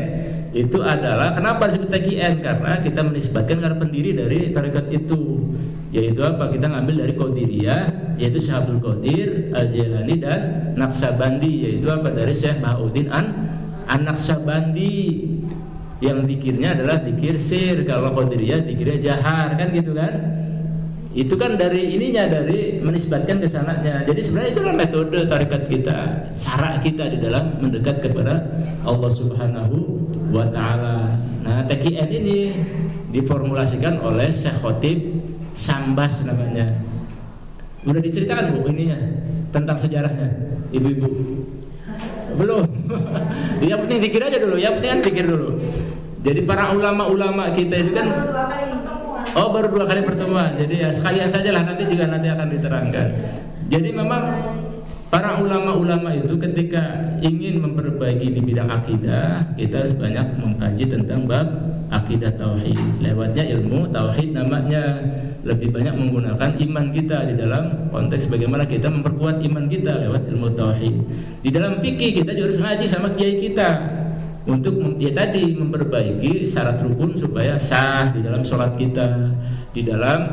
itu adalah, kenapa disebut TKN? Karena kita menisbatkan karena pendiri dari tarekat itu, yaitu apa? Kita ngambil dari Qadiriyah, yaitu Syekh Abdul Qadir Al-Jailani, dan Naqsabandi, yaitu apa? Dari Syekh Bahauddin An-Naqsabandi, yang zikirnya adalah zikir sir. Kalau Qadiriyah zikirnya jahar kan gitu kan. Itu kan dari ininya, dari menisbatkan ke sananya. Jadi sebenarnya itulah metode tarekat kita, cara kita di dalam mendekat kepada Allah Subhanahu wa ta'ala. Nah, TKN ini diformulasikan oleh Syekh Khotib Sambas namanya. Udah diceritakan Bu ininya tentang sejarahnya, ibu-ibu? Belum. Yang penting zikir aja dulu, yang penting kan zikir dulu. Jadi para ulama-ulama kita itu kan baru 2 kali pertemuan. Jadi ya sekalian sajalah, nanti juga akan diterangkan. Jadi memang para ulama-ulama itu ketika ingin memperbaiki di bidang akidah, kita harus banyak mengkaji tentang bab akidah tauhid. Lewatnya ilmu tauhid namanya, lebih banyak menggunakan iman kita di dalam konteks bagaimana kita memperkuat iman kita lewat ilmu tauhid. Di dalam fikih kita juga harus ngaji sama kiai kita untuk ya tadi memperbaiki syarat rukun supaya sah di dalam sholat kita, di dalam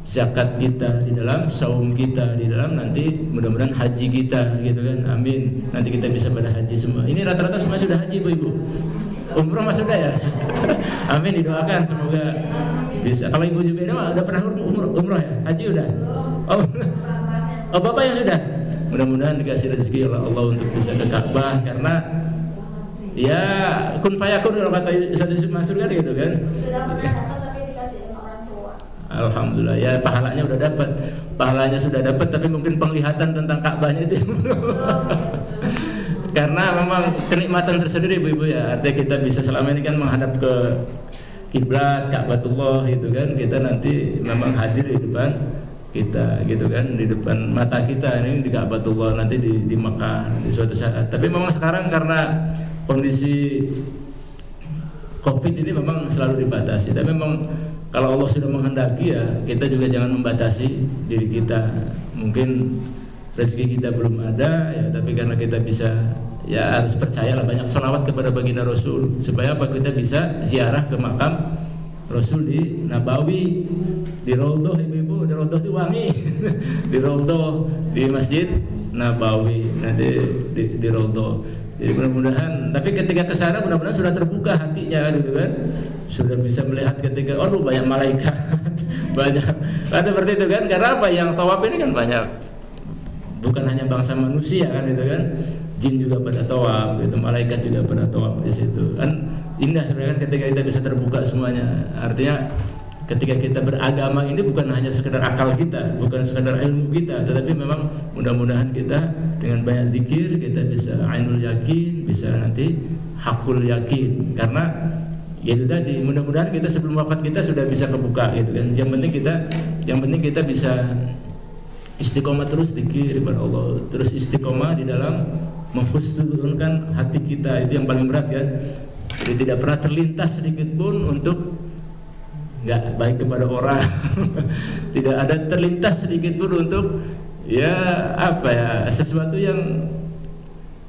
zakat kita, di dalam saum kita, di dalam nanti mudah-mudahan haji kita gitu kan, amin. Nanti kita bisa pada haji semua. Ini rata-rata semua sudah haji ibu-ibu. Umroh mas sudah ya. Amin, didoakan semoga bisa. Kalau ibu Jubaida mah udah pernah umroh ya, haji udah. Oh bapak yang sudah. Mudah-mudahan dikasih rezeki oleh Allah untuk bisa ke Ka'bah, karena ya kun fayakun kalau kata Ustaz Yusuf Mansur kan gitu kan. Sudah pernah datang tapi dikasih orang tua. Alhamdulillah ya, pahalanya udah dapat. Pahalanya sudah dapat, tapi mungkin penglihatan tentang Ka'bahnya itu belum. Karena memang kenikmatan tersendiri ibu-ibu ya. Artinya kita bisa selama ini kan menghadap ke kiblat Ka'batullah gitu kan. Kita nanti memang hadir di depan kita gitu kan, di depan mata kita ini di Ka'batullah nanti di Makkah di suatu saat. Tapi memang sekarang karena kondisi Covid ini memang selalu dibatasi. Tapi memang kalau Allah sudah menghendaki ya, kita juga jangan membatasi diri kita. Mungkin rezeki kita belum ada ya, tapi karena kita bisa ya harus percayalah, banyak sholawat kepada baginda Rasul supaya apa? Kita bisa ziarah ke makam Rasul di Nabawi, di Raudhah ibu-ibu, di Raudhah itu wangi. Di Raudhah, di Masjid Nabawi, nanti di Raudhah. Jadi mudah-mudahan, tapi ketika ke sana mudah-mudahan sudah terbuka hatinya gitu kan. Sudah bisa melihat ketika banyak malaikat. Banyak. Kan seperti itu kan, karena apa? Yang tawaf ini kan banyak. Bukan hanya bangsa manusia kan itu kan. Jin juga pada tawaf gitu, malaikat juga pada tawaf di situ. Kan indah sebenarnya kan ketika kita bisa terbuka semuanya. Artinya ketika kita beragama ini bukan hanya sekedar akal kita, bukan sekedar ilmu kita, tetapi memang mudah-mudahan kita dengan banyak zikir kita bisa ainul yakin, bisa nanti hakul yakin. Karena ya itu tadi, mudah-mudahan kita sebelum wafat kita sudah bisa kebuka gitu kan. Yang penting kita bisa istiqomah terus zikir kepada Allah, terus istiqomah di dalam menghusnudzunnkan hati kita, itu yang paling berat kan. Jadi tidak pernah terlintas sedikit pun untuk nggak baik kepada orang. Tidak ada terlintas sedikit pun untuk ya apa ya, sesuatu yang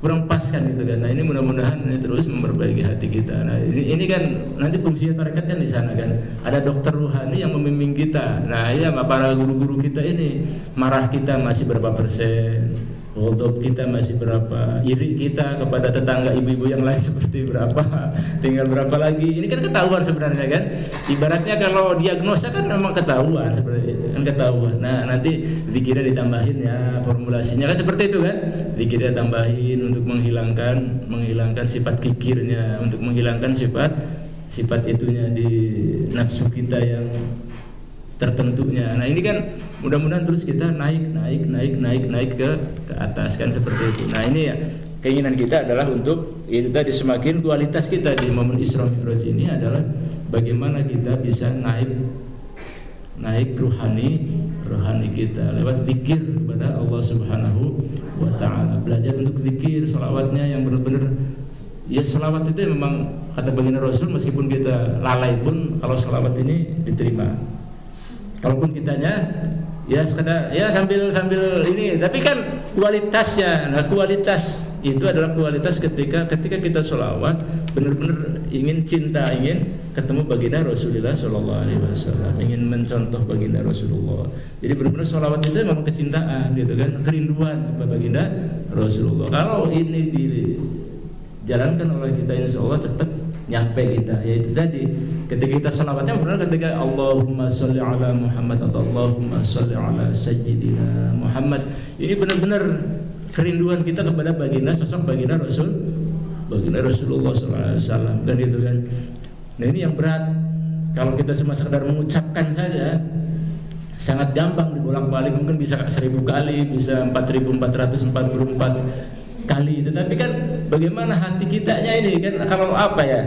kurang pas kan gitu kan. Nah ini mudah-mudahan ini terus memperbaiki hati kita. Nah ini kan nanti fungsinya tarekat kan di sana kan. Ada dokter ruhani yang membimbing kita. Nah ya para guru-guru kita ini, marah kita masih berapa persen, ghadab kita masih berapa, iri kita kepada tetangga ibu-ibu yang lain seperti berapa, tinggal berapa lagi. Ini kan ketahuan sebenarnya kan. Ibaratnya kalau diagnosa kan memang ketahuan sebenarnya kan, ketahuan. Nah nanti zikirnya ditambahin ya, formulasinya kan seperti itu kan. Zikirnya tambahin untuk menghilangkan sifat kikirnya, untuk menghilangkan sifat itunya di nafsu kita yang tertentunya. Nah ini kan mudah-mudahan terus kita naik ke atas kan seperti itu. Nah ini ya keinginan kita adalah untuk itu tadi, semakin kualitas kita di momen Isra Mi'raj ini adalah bagaimana kita bisa naik rohani kita lewat zikir kepada Allah Subhanahu wa taala. Belajar untuk zikir, sholawatnya yang benar-benar ya, sholawat itu memang kata baginda Rasul, meskipun kita lalai pun kalau sholawat ini diterima. Kalaupun kitanya ya sekedar ya sambil ini, tapi kan kualitasnya. Nah kualitas itu adalah kualitas ketika kita sholawat benar-benar ingin cinta, ingin ketemu baginda Rasulullah Shallallahu Alaihi Wasallam, ingin mencontoh baginda Rasulullah. Jadi benar-benar sholawat itu memang kecintaan gitu kan, kerinduan kepada baginda Rasulullah. Kalau ini dijalankan oleh kita, insya Allah cepat nyampe kita. Yaitu tadi ketika kita sholawatnya benar ketika Allahumma sholli ala Muhammad atau Allahumma sholli ala Sayyidina Muhammad, ini benar-benar kerinduan kita kepada baginda, sosok baginda Rasulullah SAW kan gitu kan. Nah ini yang berat. Kalau kita cuma sekedar mengucapkan saja sangat gampang, dibolak-balik mungkin bisa 1000 kali, bisa 4444 kali. Tetapi kan bagaimana hati kitanya ini kan, kalau apa ya,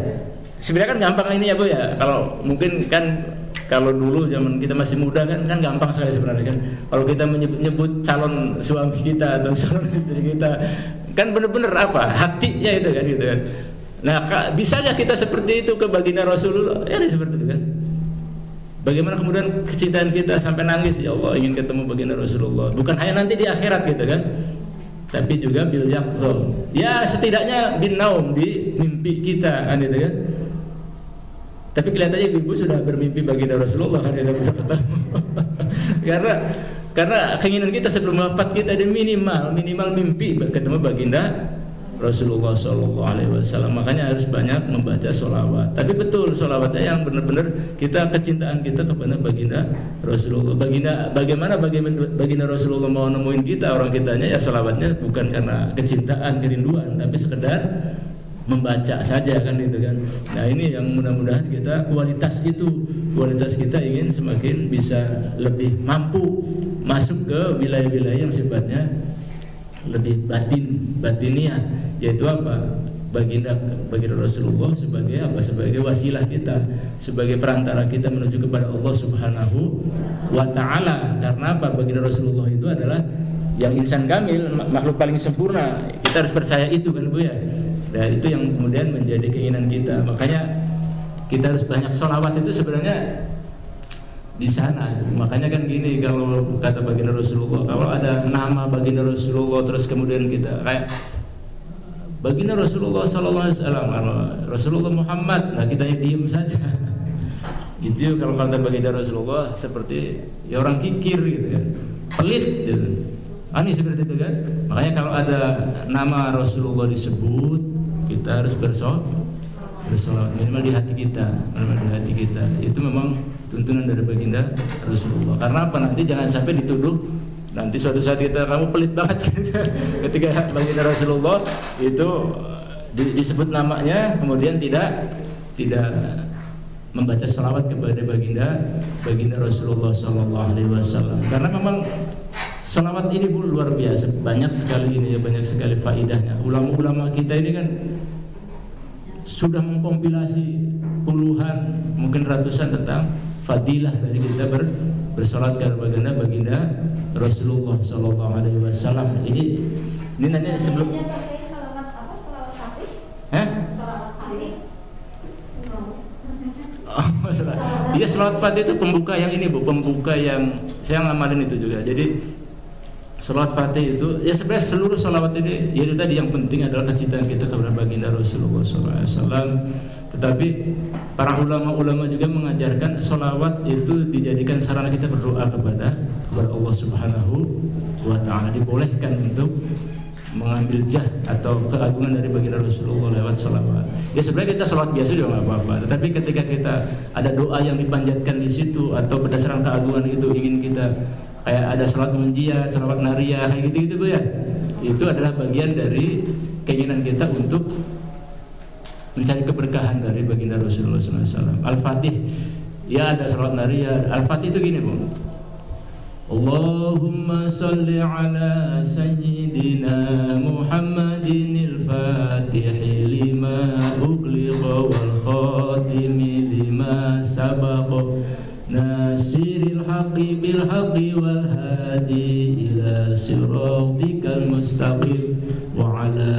sebenarnya kan gampang ini ya Bu ya. Kalau mungkin kan kalau dulu zaman kita masih muda kan gampang sekali sebenarnya kan. Kalau kita menyebut calon suami kita atau calon istri kita kan benar-benar apa, hatinya itu kan gitu kan. Nah bisa nggak kita seperti itu ke baginda Rasulullah? Ya seperti itu kan. Bagaimana kemudian kecintaan kita sampai nangis, ya Allah ingin ketemu baginda Rasulullah. Bukan hanya nanti di akhirat gitu kan, tapi juga bil yaqظah. Ya setidaknya bin naum, di mimpi kita kan gitu kan. Tapi kelihatannya ibu sudah bermimpi baginda Rasulullah kan kita bisa ketemu. karena keinginan kita sebelum wafat kita ada minimal mimpi ketemu baginda Rasulullah Shallallahu Alaihi Wasallam. Makanya harus banyak membaca sholawat. Tapi betul sholawatnya yang benar-benar kita, kecintaan kita kepada baginda Rasulullah. Bagaimana baginda Rasulullah mau nemuin kita, orang kitanya ya sholawatnya bukan karena kecintaan, kerinduan, tapi sekedar membaca saja kan gitu kan. Nah ini yang mudah-mudahan kita kualitas kita ingin semakin bisa lebih mampu masuk ke wilayah-wilayah yang sifatnya lebih batiniah, yaitu apa, baginda Rasulullah sebagai apa, sebagai wasilah kita, sebagai perantara kita menuju kepada Allah Subhanahu wa taala. Karena apa, baginda Rasulullah itu adalah yang insan kamil, makhluk paling sempurna. Kita harus percaya itu kan Bu ya. Dan itu yang kemudian menjadi keinginan kita. Makanya kita harus banyak sholawat itu sebenarnya di sana. Makanya kan gini, kalau kata baginda Rasulullah, kalau ada nama baginda Rasulullah terus kemudian kita kayak baginda Rasulullah Sallallahu Alaihi Wasallam, Rasulullah Muhammad, nah kita diem saja. Gitu kalau kata baginda Rasulullah seperti ya orang kikir gitu kan, pelit gitu. Ini seperti itu kan. Makanya kalau ada nama Rasulullah disebut, kita harus bersolawat minimal di hati kita. Itu memang tuntunan dari baginda Rasulullah. Karena apa, nanti jangan sampai dituduh nanti suatu saat kamu pelit banget ketika baginda Rasulullah itu disebut namanya kemudian tidak membaca selawat kepada baginda Rasulullah Sallallahu Alaihi Wasallam. Karena memang selawat ini pun luar biasa, banyak sekali faidahnya. Ulama-ulama kita ini kan sudah mengkompilasi puluhan, mungkin ratusan tentang fadilah dari kita bersolat kepada baginda Rasulullah Sallallahu Alaihi Wasallam. Ini nanti sebelum Iya, selawat Fatih itu pembuka yang ini Bu, pembuka yang saya ngamalin itu juga. Jadi selawat Fatih itu ya sebenarnya seluruh selawat ini ya itu tadi yang penting adalah kecintaan kita kepada baginda Rasulullah SAW. Tetapi para ulama-ulama juga mengajarkan selawat itu dijadikan sarana kita berdoa kepada Allah Subhanahu wa Ta'ala. Dibolehkan untuk mengambil jah atau keagungan dari baginda Rasulullah lewat selawat. Ya sebenarnya kita selawat biasa juga nggak apa-apa. Tetapi ketika kita ada doa yang dipanjatkan di situ atau berdasarkan keagungan itu ingin kita kayak ada selawat munjiat, selawat nariyah kayak gitu-gitu Bu ya. Itu adalah bagian dari keinginan kita untuk mencari keberkahan dari baginda Rasulullah SAW. Al-Fatih, ya ada selawat nariyah. Al-Fatih itu gini Bu. Allahumma salli ala sayyidina Muhammadin al-Fatih lima ughliqa wal khatimi lima sabaqa nasiril haqqi bil haqqi wal hadi ila siratikal mustaqim wa ala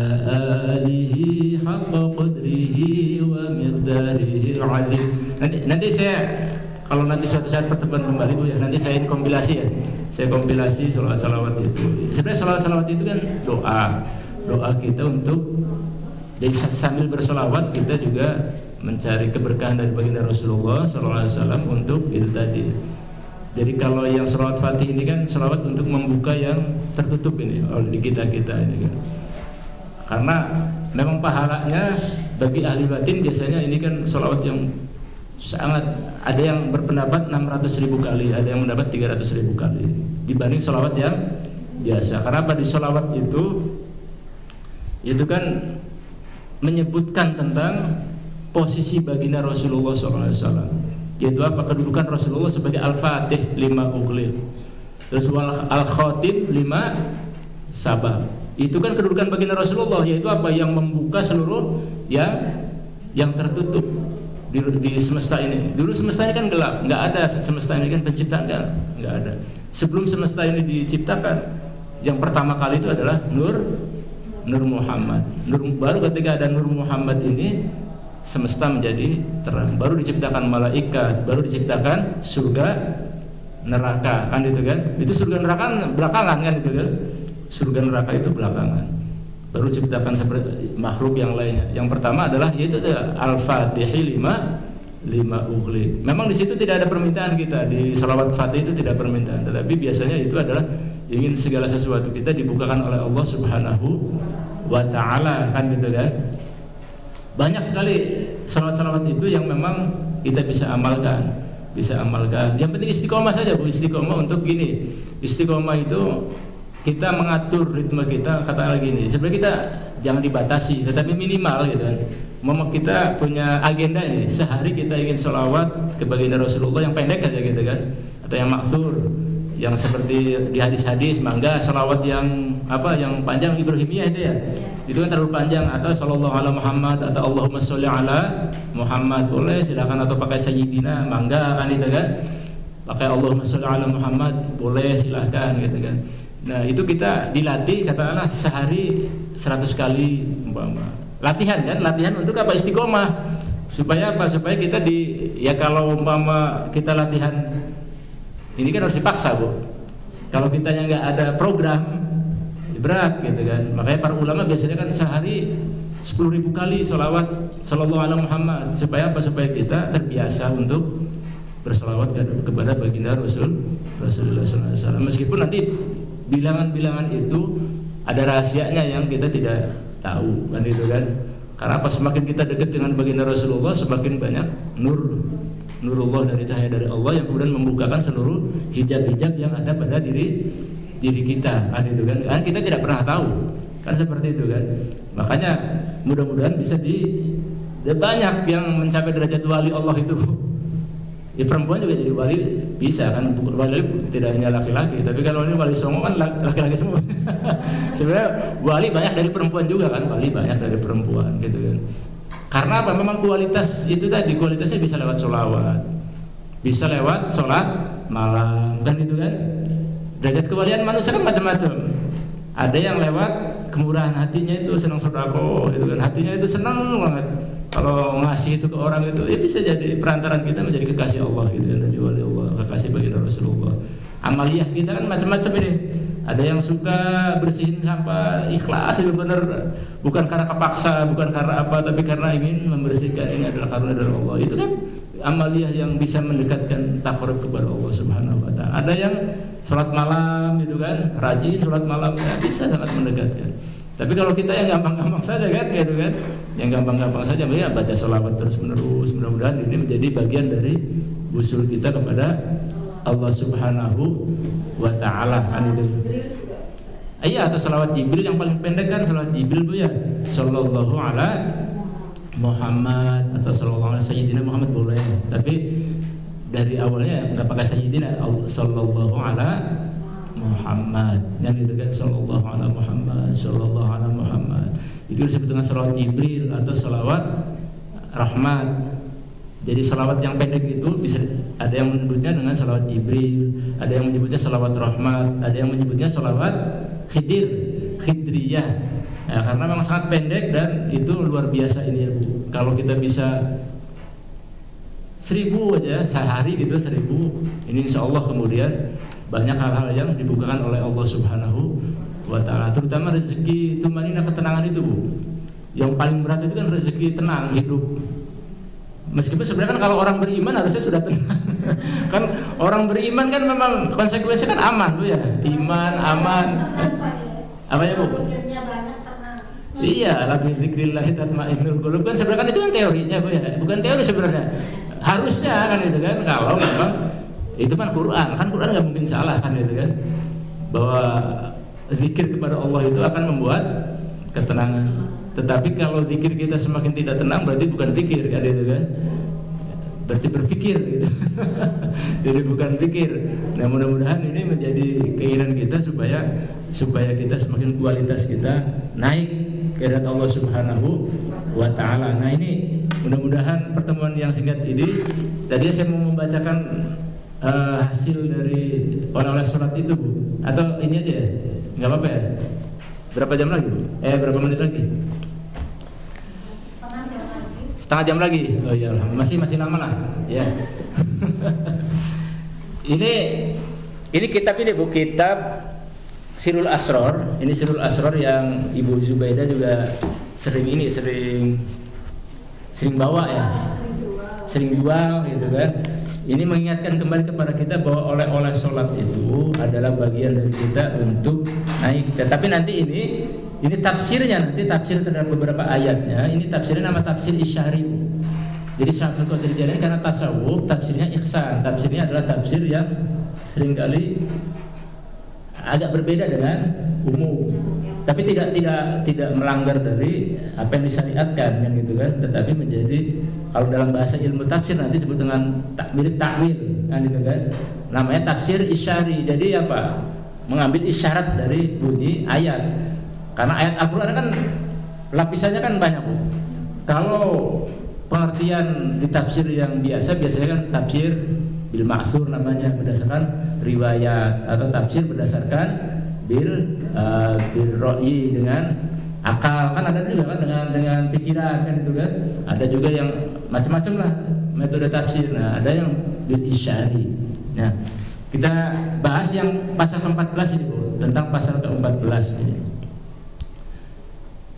alihi haqqa qadrihi wa miqdarihi al-'azim. Nanti saya kalau nanti suatu saat pertemuan kembali Bu ya, nanti saya kompilasi ya. Saya kompilasi salawat-salawat itu. Sebenarnya salawat-salawat itu kan doa kita untuk jadi sambil bersolawat kita juga mencari keberkahan dari baginda Rasulullah SAW untuk itu tadi. Jadi kalau yang salawat Fatih ini kan salawat untuk membuka yang tertutup ini di kita-kita ini kan. Karena memang pahalanya bagi ahli batin biasanya ini kan salawat yang sangat, ada yang berpendapat 600.000 kali, ada yang mendapat 300.000 kali dibanding sholawat yang biasa. Karena apa? Di sholawat itu kan menyebutkan tentang posisi baginda Rasulullah SAW, yaitu apa? Kedudukan Rasulullah sebagai Al-Fatih lima ughliq, terus Al-Khatib lima sabab. Itu kan kedudukan baginda Rasulullah, yaitu apa? Yang membuka seluruh yang tertutup di semesta ini. Dulu semesta ini kan gelap, nggak ada semesta ini kan penciptaan kan, nggak ada. Sebelum semesta ini diciptakan, yang pertama kali itu adalah Nur Muhammad. Baru ketika ada Nur Muhammad ini semesta menjadi terang. Baru diciptakan malaikat, baru diciptakan surga, neraka kan itu kan. Itu surga neraka belakangan kan itu kan. Surga neraka itu belakangan. Baru ciptakan seperti makhluk yang lainnya. Yang pertama adalah yaitu Al-Fatih lima ughliq. Memang di situ tidak ada permintaan kita, di salawat Fatih itu tidak permintaan, tetapi biasanya itu adalah ingin segala sesuatu kita dibukakan oleh Allah Subhanahu wa Ta'ala kan gitu kan. Banyak sekali salawat-salawat itu yang memang kita bisa amalkan. Yang penting istiqomah saja Bu, istiqomah untuk gini. Istiqomah itu kita mengatur ritme kita, katakanlah gini, sebenarnya kita jangan dibatasi, tetapi minimal gitu kan. Mau kita punya agenda ini, sehari kita ingin sholawat ke baginda Rasulullah yang pendek aja gitu kan, atau yang maksur, yang seperti di hadis-hadis, mangga sholawat yang panjang Ibrahimiyah itu ya, itu kan terlalu panjang, atau sallallahu ala Muhammad atau Allahumma sholli ala Muhammad boleh, silakan, atau pakai sayyidina, mangga kan itu kan, pakai Allahumma sholli ala Muhammad boleh, silahkan gitu kan. Nah itu kita dilatih katakanlah sehari 100 kali umpama. Latihan untuk apa? Istiqomah. Supaya apa? Supaya kita kalau umpama kita latihan ini kan harus dipaksa Bu. Kalau kitanya nggak ada program berat gitu kan. Makanya para ulama biasanya kan sehari 10.000 kali sholawat sallallahu alaihi Muhammad. Supaya apa? Supaya kita terbiasa untuk bersolawat kepada baginda Rasulullah SAW. Meskipun nanti bilangan-bilangan itu ada rahasianya yang kita tidak tahu kan itu kan. Karena apa? Semakin kita dekat dengan baginda Rasulullah, semakin banyak nurullah dari cahaya dari Allah yang kemudian membukakan seluruh hijab-hijab yang ada pada diri kita kan itu kan. Kan kita tidak pernah tahu kan seperti itu kan. Makanya mudah-mudahan bisa banyak yang mencapai derajat wali Allah itu. Ya perempuan juga jadi wali bisa kan, wali tidak hanya laki-laki, tapi kalau ini wali songo kan laki-laki semua. Sebenarnya wali banyak dari perempuan juga kan, wali banyak dari perempuan gitu kan. Karena apa? Memang kualitas itu tadi, kualitasnya bisa lewat sholawat, bisa lewat sholat malam kan itu kan. Derajat kewalian manusia kan macam-macam. Ada yang lewat kemurahan hatinya itu senang sedekah gitu kan, hatinya itu senang banget. kalau ngasih itu ke orang itu ya bisa jadi perantaran kita menjadi kekasih Allah gitu kan, jadi wali Allah, kekasih baginda Rasulullah. Amaliyah kita kan macam-macam ini. Ada yang suka bersihin sampah ikhlas benar, bukan karena kepaksa, bukan karena apa, tapi karena ingin membersihkan, ini adalah karunia dari Allah. Itu kan amaliyah yang bisa mendekatkan takarub kepada Allah Subhanahu wa taala. Ada yang sholat malam gitu kan, rajin sholat malam, ya bisa sangat mendekatkan. Tapi kalau kita yang gampang-gampang saja kan gitu kan, yang gampang-gampang saja ya baca sholawat terus-menerus, mudah-mudahan ini menjadi bagian dari usul kita kepada Allah Subhanahu wa taala. Iya, atau salawat Jibril yang paling pendek kan salawat Jibril Bu ya. Sallallahu ala Muhammad atau sallallahu ala sayyidina Muhammad boleh. Tapi dari awalnya enggak pakai sayyidina, sallallahu ala Muhammad. Yang gitu kan sallallahu ala Muhammad, sallallahu ala Muhammad. Itu disebut dengan salawat Jibril atau salawat rahmat. Jadi salawat yang pendek itu bisa ada yang menyebutnya dengan salawat Jibril, ada yang menyebutnya salawat rahmat, ada yang menyebutnya salawat khidriyah. Ya, karena memang sangat pendek dan itu luar biasa ini ya Bu. Kalau kita bisa 1000 aja sehari gitu, 1000, ini insya Allah kemudian banyak hal-hal yang dibukakan oleh Allah Subhanahu wa taala, terutama rezeki tumanina, ketenangan itu Bu. Yang paling berat itu kan rezeki tenang hidup. Meskipun sebenarnya kan kalau orang beriman harusnya sudah tenang. Kan orang beriman kan memang konsekuensinya kan aman Bu ya. Iman, aman. Apa ya Bu? Iya, la bi dzikrillah tatma'innul qulub. Kan sebenarnya kan itu kan teorinya Bu ya. Bukan teori sebenarnya. Harusnya kan itu kan kalau memang itu kan Quran nggak mungkin salah kan itu kan. Bahwa zikir kepada Allah itu akan membuat ketenangan. Tetapi kalau zikir kita semakin tidak tenang berarti bukan zikir kan itu kan. Berarti berpikir gitu. Jadi bukan zikir. Nah, mudah-mudahan ini menjadi keinginan kita supaya kita semakin kualitas kita naik ke hadapan Allah Subhanahu wa taala. Nah, ini mudah-mudahan pertemuan yang singkat ini tadi saya mau membacakan hasil dari oleh sholat itu Bu. Atau ini aja ya? Enggak apa-apa ya? Berapa jam lagi Bu? Berapa menit lagi? Setengah jam lagi. Oh iya, masih lama lah. Ya. ini kitab ini Bu, kitab Sirul Asror. Ini Sirul Asror yang Ibu Zubaidah juga sering bawa ya. Sering jual gitu kan. Ini mengingatkan kembali kepada kita bahwa oleh sholat itu adalah bagian dari kita untuk naik. Tetapi nanti ini tafsirnya, nanti tafsir terhadap beberapa ayatnya. Ini tafsirnya nama tafsir Isyari. Jadi Syaikhul Qadir Jailani karena tasawuf tafsirnya ihsan. Tafsirnya adalah tafsir yang seringkali agak berbeda dengan umum. Tapi tidak melanggar dari apa yang disyariatkan kan gitu kan. Tetapi menjadi kalau dalam bahasa ilmu tafsir nanti disebut dengan takwil kan gitu kan. Namanya tafsir isyari. Jadi apa? Mengambil isyarat dari bunyi ayat. Karena ayat Al-Qur'an kan lapisannya kan banyak Bu. Kalau pengertian di tafsir yang biasanya kan tafsir bil ma'sur namanya, berdasarkan riwayat, atau tafsir berdasarkan bil ra'yi dengan akal, kan ada juga kan dengan pikiran kan itu kan. Ada juga yang macam-macam lah metode tafsir. Nah, ada yang bil isyari. Nah, kita bahas yang pasal ke-14 ini Bu, tentang pasal ke-14 ini.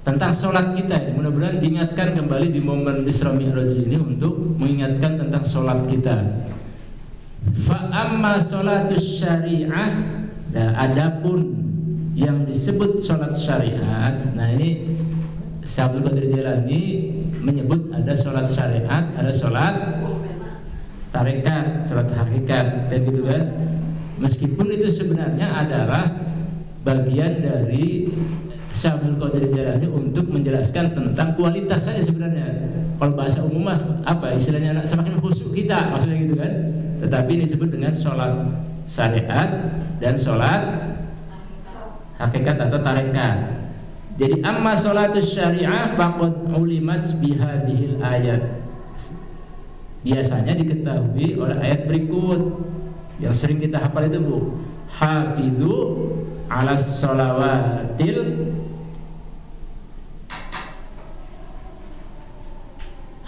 Tentang sholat kita ini, mudah-mudahan diingatkan kembali di momen Isra Mi'raj ini untuk mengingatkan tentang sholat kita. Fa amma sholatus syariah, nah adapun yang disebut sholat syariat. Nah, ini Syaikhul Qadir Jailani menyebut ada sholat syariat, ada sholat tarekat, sholat hakikat, dan gitu kan. Meskipun itu sebenarnya adalah bagian dari Syaikhul Qadir Jailani untuk menjelaskan tentang kualitas saja sebenarnya. Kalau bahasa umum apa istilahnya, semakin khusyuk kita maksudnya gitu kan. Tetapi ini disebut dengan sholat syariat dan sholat hakikat atau tarekat. Jadi amma sholatus syariah faqad ulimat bihadhil ayat. Biasanya diketahui oleh ayat berikut yang sering kita hafal itu Bu. Hafidhu 'alas sholawatil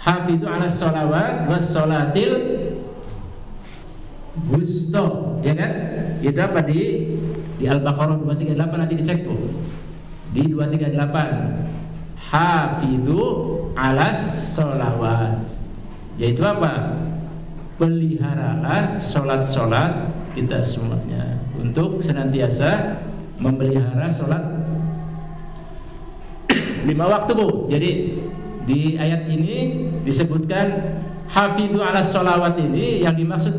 Hafidhu 'alas sholawat was sholatil wusta, ya kan? Itu apa di Al-Baqarah 238, nanti dicek tuh. Di 238. Hafidhu 'alas sholawat. Yaitu apa? Peliharalah sholat-sholat kita semuanya, untuk senantiasa memelihara sholat 5 waktu, Bu. Jadi di ayat ini disebutkan hafidhu 'alas sholawat. Ini yang dimaksud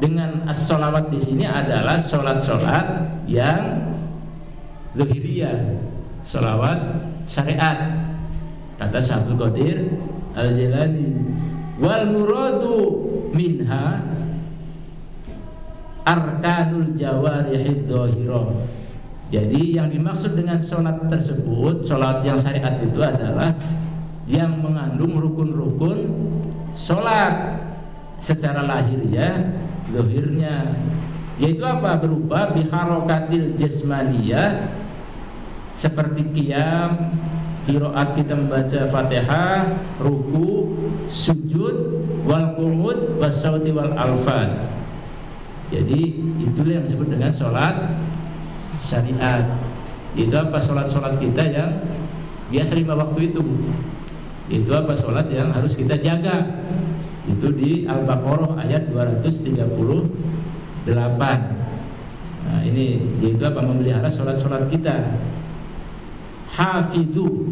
dengan as-sholawat di sini adalah sholat-sholat yang zuhiriyah, sholawat syariat. Kata Syaikhul Qadir Al-Jilani, wal muradu minha arkanul jawarihid dhahirah. Jadi yang dimaksud dengan sholat tersebut, sholat yang syariat itu adalah yang mengandung rukun-rukun sholat secara lahiriah, zahirnya, yaitu apa? Berupa biharokatil jasmaniyah, seperti qiyam, qiraat kita membaca Fatihah, ruku, sujud, wal qunut, was-sauti wal alfad. Jadi itulah yang disebut dengan sholat syariat. Itu apa? Sholat-sholat kita yang biasa 5 waktu itu. Itu apa? Sholat yang harus kita jaga. Itu di Al-Baqarah ayat 238. Nah ini yaitu apa? Memelihara sholat-sholat kita. Hafidhu.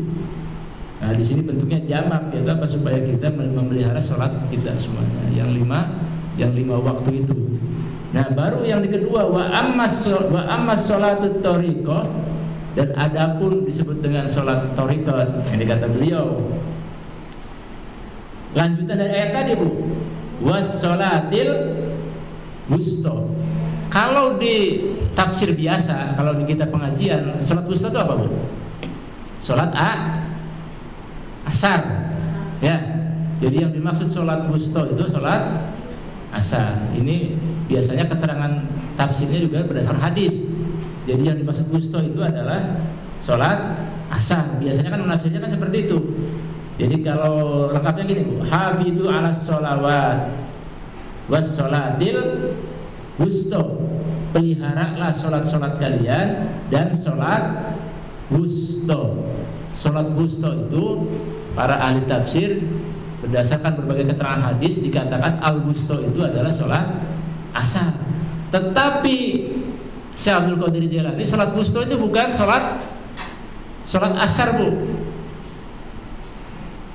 Nah di sini bentuknya jamak, yaitu apa? Supaya kita memelihara sholat kita semuanya yang 5 waktu itu. Nah baru yang kedua, wa ammas sholatut thariqah, dan adapun disebut dengan sholat thariqah, ini kata beliau lanjutan dari ayat tadi, Bu, was sholatil wusta. Kalau di tafsir biasa, kalau di kitab pengajian, sholat wusta itu apa, Bu? Sholat asar, ya. Jadi yang dimaksud sholat wusta itu sholat asar. Ini biasanya keterangan tafsirnya juga berdasarkan hadis. Jadi yang dimaksud wusta itu adalah sholat asar. Biasanya kan menafsirnya kan seperti itu. Jadi kalau lengkapnya gini, Bu, hafidhu 'alas sholawat was sholatil wusta. Peliharalah sholat-sholat kalian dan sholat wusta. Sholat wusta itu para ahli tafsir berdasarkan berbagai keterangan hadis dikatakan al-wusta itu adalah sholat asar. Tetapi Syekh Abdul Qadir Jailani, sholat wusta itu bukan sholat asar, Bu.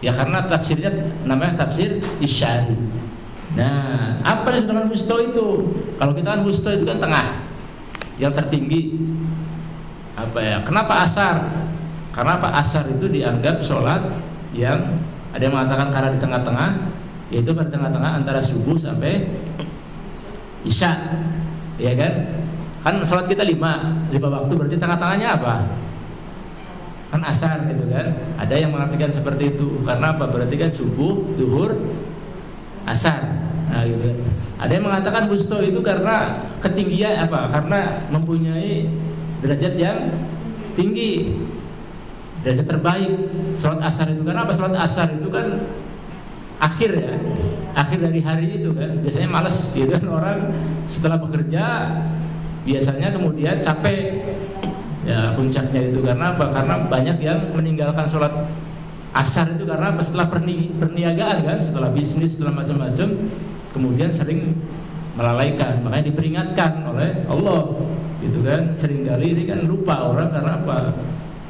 Ya karena tafsirnya namanya tafsir isyari. Nah, apa yang disebut wusta itu? Kalau kita kan wusta itu kan tengah, yang tertinggi. Apa ya? Kenapa asar? Karena apa? Asar itu dianggap sholat yang ada yang mengatakan karena di tengah-tengah, yaitu pada tengah-tengah antara subuh sampai isya, ya kan? Kan sholat kita 5 waktu, berarti tengah-tengahnya apa? Kan asar gitu kan. Ada yang mengartikan seperti itu. Karena apa? Berarti kan subuh, zuhur, asar. Nah gitu. Ada yang mengatakan wusta itu karena ketinggian apa? Karena mempunyai derajat yang tinggi, derajat terbaik. Sholat asar itu karena apa? Sholat asar itu kan akhir ya, akhir dari hari itu kan. Biasanya malas gitu kan, orang setelah bekerja biasanya kemudian capek. Ya puncaknya itu karena apa? Karena banyak yang meninggalkan sholat asar itu karena apa? Setelah perniagaan kan, setelah bisnis, setelah macam-macam, kemudian sering melalaikan. Makanya diperingatkan oleh Allah gitu kan. Seringkali ini kan lupa orang karena apa?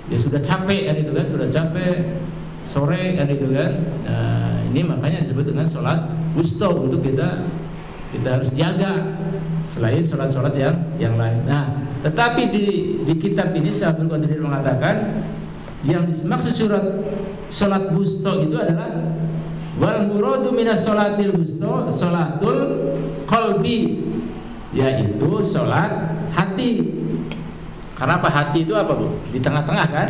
Ya sudah capek kan itu kan, sudah capek sore kan itu kan. Nah ini makanya disebut dengan sholat wusta, untuk kita harus jaga selain sholat-sholat yang lain. Nah tetapi di kitab ini Syekh Abdul Qadir mengatakan yang dimaksud sholat wusta itu adalah wal muradu minas sholatil wusta sholatul qalbi, yaitu sholat hati. Karena apa? Hati itu apa, Bu? Di tengah-tengah kan?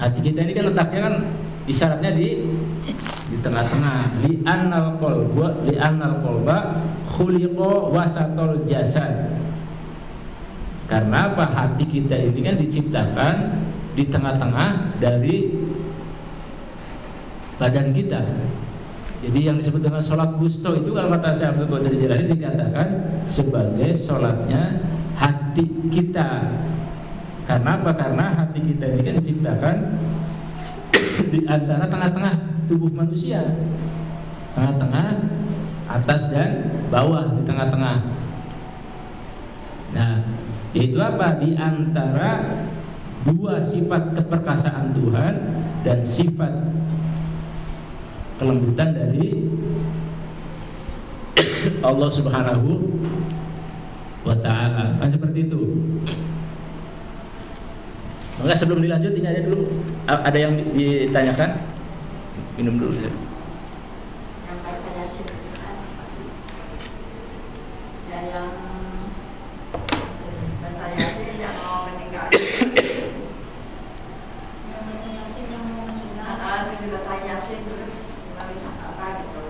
Hati kita ini kan letaknya kan isyaratnya di tengah-tengah. Li'annal qalba khuliqa wasatol jasad. Karena apa? Hati kita ini kan diciptakan di tengah-tengah dari badan kita. Jadi yang disebut dengan sholat wusta itu kalau kata Syekh Abdul Qadir Jilani dikatakan sebagai sholatnya hati kita. Karena apa? Karena hati kita ini kan diciptakan di antara tengah-tengah tubuh manusia, tengah-tengah, atas dan bawah, di tengah-tengah. Nah, yaitu apa? Di antara dua sifat keperkasaan Tuhan dan sifat kelembutan dari Allah Subhanahu wa ta'ala. Kan seperti itu. Maka sebelum dilanjut ini aja dulu. Ada yang ditanyakan? Minum dulu ya. Yang baca Yasin kan? Ya yang baca Yasin yang mau meninggal. Yang baca Yasin yang mau meninggal. Jadi baca Yasin terus melihat apa gitu.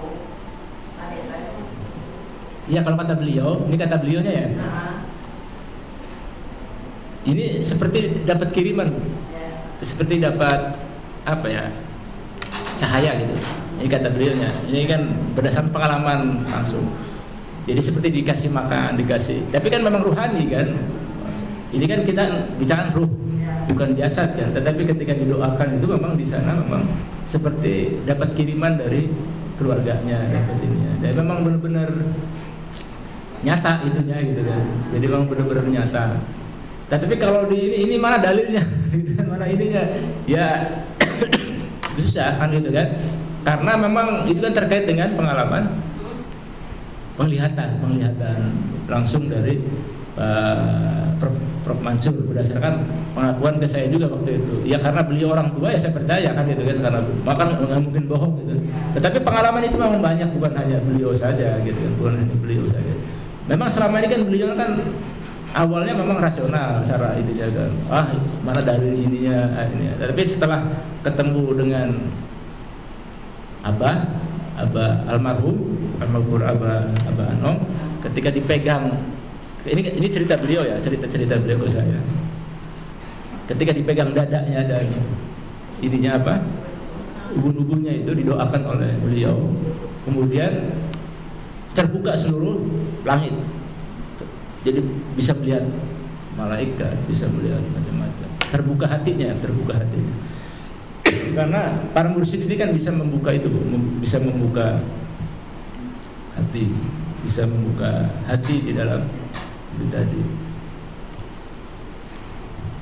Ya kalau kata beliau, ini kata beliaunya ya. Ini seperti dapat kiriman, seperti dapat apa ya, cahaya gitu. Ini kata beliaunya. Ini kan berdasarkan pengalaman langsung. Jadi seperti dikasih makan, dikasih. Tapi kan memang ruhani kan. Ini kan kita bicara ruh, bukan jasad kan. Tetapi ketika didoakan itu memang di sana memang seperti dapat kiriman dari keluarganya, dapat ininya. Dan memang benar-benar nyata itunya gitu kan. Jadi memang benar-benar nyata. Tapi kalau di ini mana dalilnya? Mana ininya? Ya susah kan gitu kan? Karena memang itu kan terkait dengan pengalaman, penglihatan langsung dari Prof Mansur berdasarkan pengakuan ke saya juga waktu itu. Ya karena beliau orang tua ya saya percaya kan gitu kan, karena maka nggak mungkin bohong gitu. Tetapi pengalaman itu memang banyak, bukan hanya beliau saja gitu kan, bukan hanya beliau saja. Memang selama ini kan beliau kan awalnya memang rasional cara itu jaga. Mana dalil ininya ini. Tapi setelah ketemu dengan Abah almarhum Abah Anom, ketika dipegang, ini cerita beliau ya, cerita beliau ke saya. Ketika dipegang dadanya dan ininya apa, ubun-ubunnya itu didoakan oleh beliau, kemudian terbuka seluruh langit. Jadi bisa melihat malaikat, bisa melihat macam-macam. Terbuka hatinya. Karena para mursyid ini kan bisa membuka itu, bisa membuka hati di dalam itu tadi.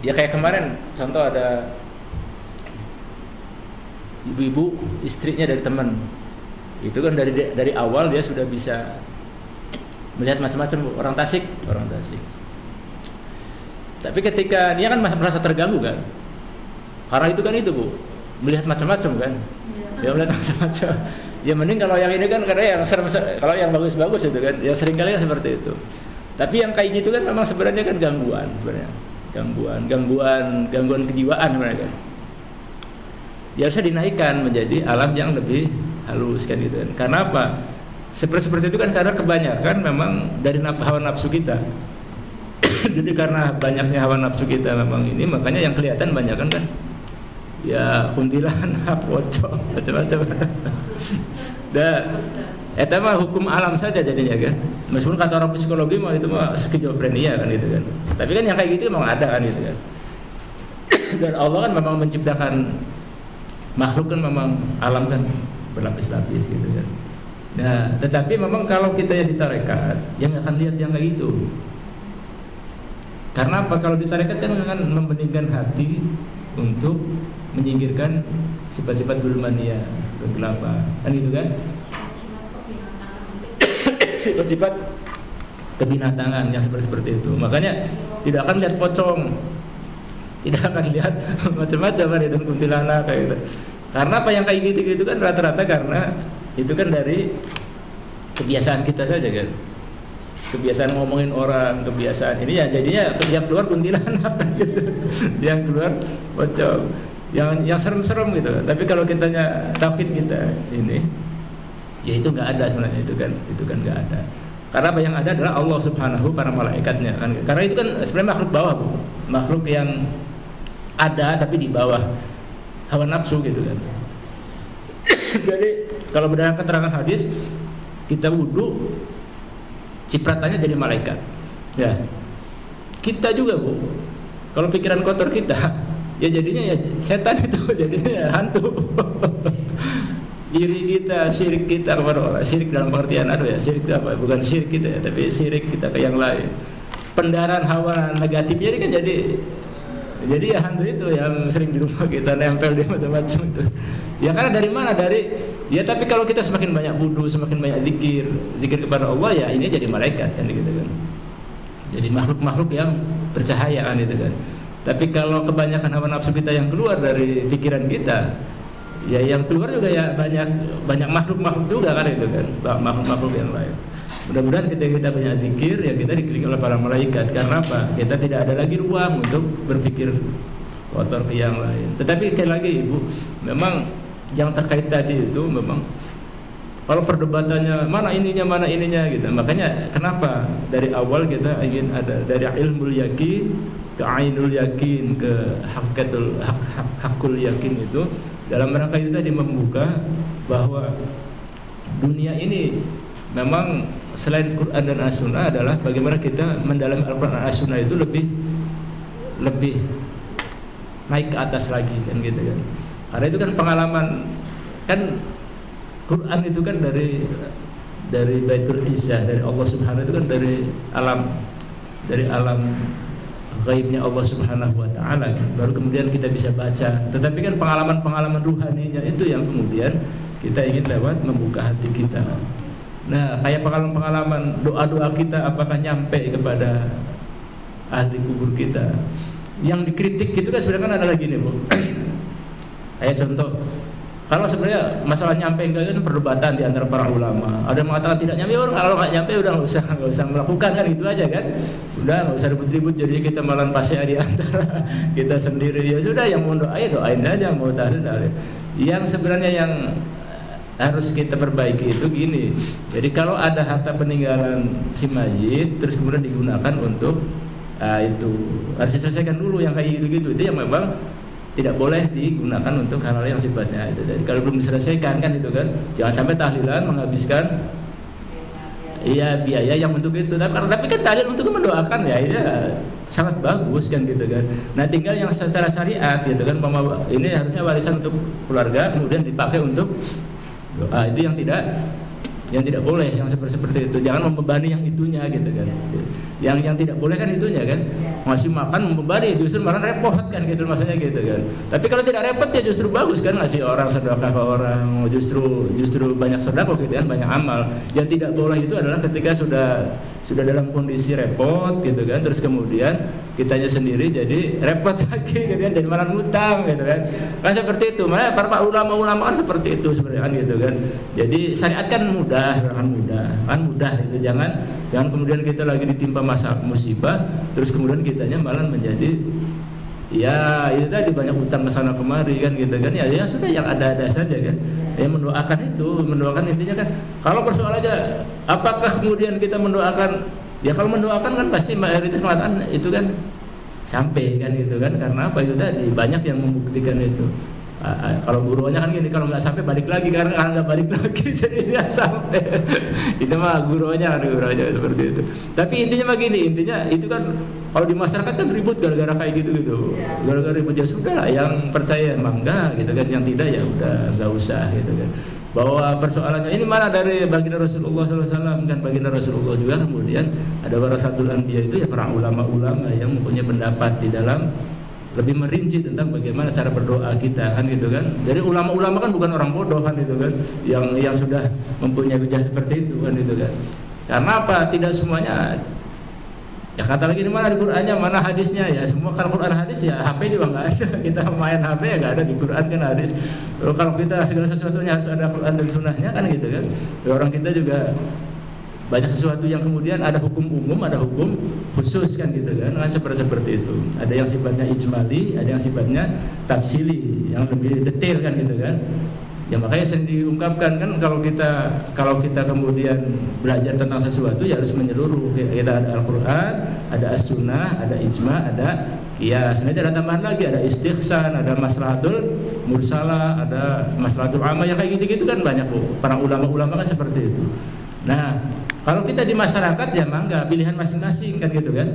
Ya kayak kemarin, contoh ada ibu-ibu istrinya dari teman. Itu kan dari awal dia sudah bisa melihat macam-macam orang Tasik. Tapi ketika dia kan merasa terganggu kan, karena itu kan itu Bu, melihat macam-macam kan, ya melihat macam-macam. Ya mending kalau yang ini kan karena yang kalau yang bagus-bagus itu kan, ya seringkali kan seperti itu. Tapi yang kayak gitu kan memang sebenarnya kan gangguan kejiwaan sebenarnya kan. Ya harusnya dinaikkan menjadi alam yang lebih halus kan gitu kan. Karena apa? Seperti itu kan karena kebanyakan memang dari hawa nafsu kita. Jadi karena banyaknya hawa nafsu kita memang ini, makanya yang kelihatan banyak kan ya kuntilanak, pocong, macam-macam. Itu mah hukum alam saja jadinya kan. Meskipun kata orang psikologi mah itu mah skizofrenia kan gitu kan. Tapi kan yang kayak gitu memang ada kan gitu kan. Dan Allah kan memang menciptakan makhluk kan memang alam kan berlapis-lapis gitu kan. Nah, tetapi memang kalau kita yang di tarekat, yang akan lihat yang kayak gitu. Karena apa? Kalau di tarekat kan akan membeningkan hati untuk menyingkirkan sifat-sifat zulmania, kegelapan, kan gitu kan? Sifat-sifat kebinatangan yang seperti itu. Makanya tidak akan lihat pocong, tidak akan lihat macam-macam kan itu kuntilanak kayak gitu. Karena apa yang kayak gitu kan rata-rata karena itu kan dari kebiasaan kita saja kan, kebiasaan ngomongin orang, kebiasaan ini ya jadinya yang keluar kuntilanak gitu, yang keluar pocong, yang serem-serem gitu. Tapi kalau kitanya tauhid kita ini, ya itu nggak ada sebenarnya, itu kan nggak ada. Karena apa yang ada adalah Allah Subhanahu, para malaikatnya kan. Karena itu kan sebenarnya makhluk bawah Bu, makhluk yang ada tapi di bawah hawa nafsu gitu kan. Jadi kalau berdasarkan keterangan hadis, kita wudhu, cipratannya jadi malaikat. Ya, kita juga Bu. Kalau pikiran kotor kita, ya jadinya ya setan itu, jadinya ya hantu. Iri kita, syirik kita kepada orang. Syirik dalam pengertian ya, syirik itu apa? Bukan syirik kita ya, tapi syirik kita ke yang lain. Pendarahan hawa negatifnya ini kan jadi ya hantu itu yang sering di rumah kita nempel di macam-macam itu. Ya karena dari mana? Ya tapi kalau kita semakin banyak wudu, semakin banyak zikir kepada Allah, ya ini jadi malaikat kan gitu kan. Jadi makhluk-makhluk yang bercahaya kan itu kan. Tapi kalau kebanyakan hawa nafsu kita yang keluar dari pikiran kita, ya yang keluar juga ya banyak makhluk-makhluk juga kan itu kan, makhluk-makhluk yang lain. Mudah-mudahan kita banyak zikir, ya kita dikelilingi oleh para malaikat. Karena apa? Kita tidak ada lagi ruang untuk berpikir kotor ke yang lain. Tetapi sekali lagi Ibu, memang yang terkait tadi itu memang kalau perdebatannya mana ininya gitu. Makanya kenapa dari awal kita ingin ada dari ilmul yakin ke ainul yakin ke hakul yakin itu, dalam rangka itu tadi membuka bahwa dunia ini memang selain Quran dan As-Sunnah adalah bagaimana kita mendalami Al-Quran dan As-Sunnah itu lebih naik ke atas lagi kan gitu kan. Karena itu kan pengalaman, kan Quran itu kan dari Baitul Izzah, dari Allah Subhanahu, itu kan dari alam gaibnya Allah Subhanahu wa taala kan. Baru kemudian kita bisa baca. Tetapi kan pengalaman ruhaninya itu yang kemudian kita ingin lewat membuka hati kita. Nah, kayak pengalaman doa-doa kita apakah nyampe kepada ahli kubur kita? Yang dikritik itu kan sebenarnya kan ada lagi nih Bu. Kayak contoh, kalau sebenarnya masalah nyampe enggak kan perdebatan di antara para ulama. Ada yang mengatakan tidak nyampe, orang kalau nggak nyampe udah nggak usah melakukan kan, itu aja kan. Udah nggak usah ribut-ribut, jadi kita malah pasnya di antara kita sendiri. Ya sudah, yang mau doain aja, mau tahlil. Yang sebenarnya yang harus kita perbaiki itu gini. Jadi kalau ada harta peninggalan si mayit terus kemudian digunakan untuk itu harus diselesaikan dulu yang kayak gitu-gitu. Itu yang memang tidak boleh digunakan untuk hal-hal yang sifatnya itu. Jadi kalau belum diselesaikan kan itu kan, jangan sampai tahlilan menghabiskan biaya yang untuk itu. Tapi kan tahlil untuk mendoakan ya sangat bagus kan gitu kan. Nah tinggal yang secara syariat gitu kan, ini harusnya warisan untuk keluarga kemudian dipakai untuk doa, itu yang tidak boleh, yang seperti itu. Jangan membebani yang itunya gitu kan. Yang tidak boleh kan itunya kan. Ngasih makan membebani, justru malah repot kan gitu maksudnya gitu kan. Tapi kalau tidak repot ya justru bagus kan, ngasih orang sedekah ke orang, justru banyak sedekah gitu kan, banyak amal. Yang tidak boleh itu adalah ketika sudah dalam kondisi repot gitu kan, terus kemudian kitanya sendiri jadi repot lagi gitu kan, jadi malah ngutang gitu kan. Kan seperti itu. Makanya para ulama kan seperti itu sebenarnya kan gitu kan. Jadi syariat kan mudah itu. Jangan kemudian kita lagi ditimpa masa musibah terus kemudian kitanya malah menjadi ya itu tadi banyak utang kesana kemari kan gitu kan. Ya sudah, yang ada saja kan. Ya mendoakan intinya kan. Kalau persoalan aja apakah kemudian kita mendoakan, ya kalau mendoakan kan pasti mayoritas mengatakan itu kan sampai kan gitu kan. Karena apa? Itu tadi banyak yang membuktikan itu. Kalau gurunya kan gini, kalau nggak sampai balik lagi, karena nggak balik lagi jadi nggak sampai. Itu mah gurunya seperti itu. Tapi intinya mah gini, intinya itu kan kalau di masyarakat kan ribut gara-gara kayak gitu. Gara-gara ribut, ya sudah lah, yang percaya emang enggak gitu kan, yang tidak ya udah nggak usah gitu kan. Bahwa persoalannya ini mana dari baginda Rasulullah SAW kan, baginda Rasulullah juga kemudian ada warasatul anbiya itu ya para ulama-ulama yang mempunyai pendapat di dalam lebih merinci tentang bagaimana cara berdoa kita kan gitu kan. Jadi ulama-ulama kan bukan orang bodoh kan gitu kan, yang sudah mempunyai hujah seperti itu kan gitu kan. Karena apa? Tidak semuanya. Ya kata lagi, di mana di Qur'annya, mana hadisnya? Ya semua kan Qur'an hadis, ya HP juga nggak ada. Kita main HP ya nggak ada, di Qur'an kan hadis. Kalau kita segala sesuatunya harus ada Qur'an dan sunnahnya kan gitu kan. Ya, orang kita juga banyak sesuatu yang kemudian ada hukum umum, ada hukum khusus kan gitu kan, seperti itu. Ada yang sifatnya ijmali, ada yang sifatnya tafsili, yang lebih detail kan gitu kan. Ya makanya sering diungkapkan kan, kalau kita kemudian belajar tentang sesuatu ya harus menyeluruh. Kita ada Al-Quran, ada As-Sunnah, ada ijma, ada kias. Nanti ada tambahan lagi, ada istihsan, ada maslahatul mursalah, ada maslahatul amma, yang kayak gitu-gitu kan banyak Bu. Para ulama-ulama kan seperti itu. Nah, kalau kita di masyarakat ya mangga, pilihan masing-masing kan gitu kan.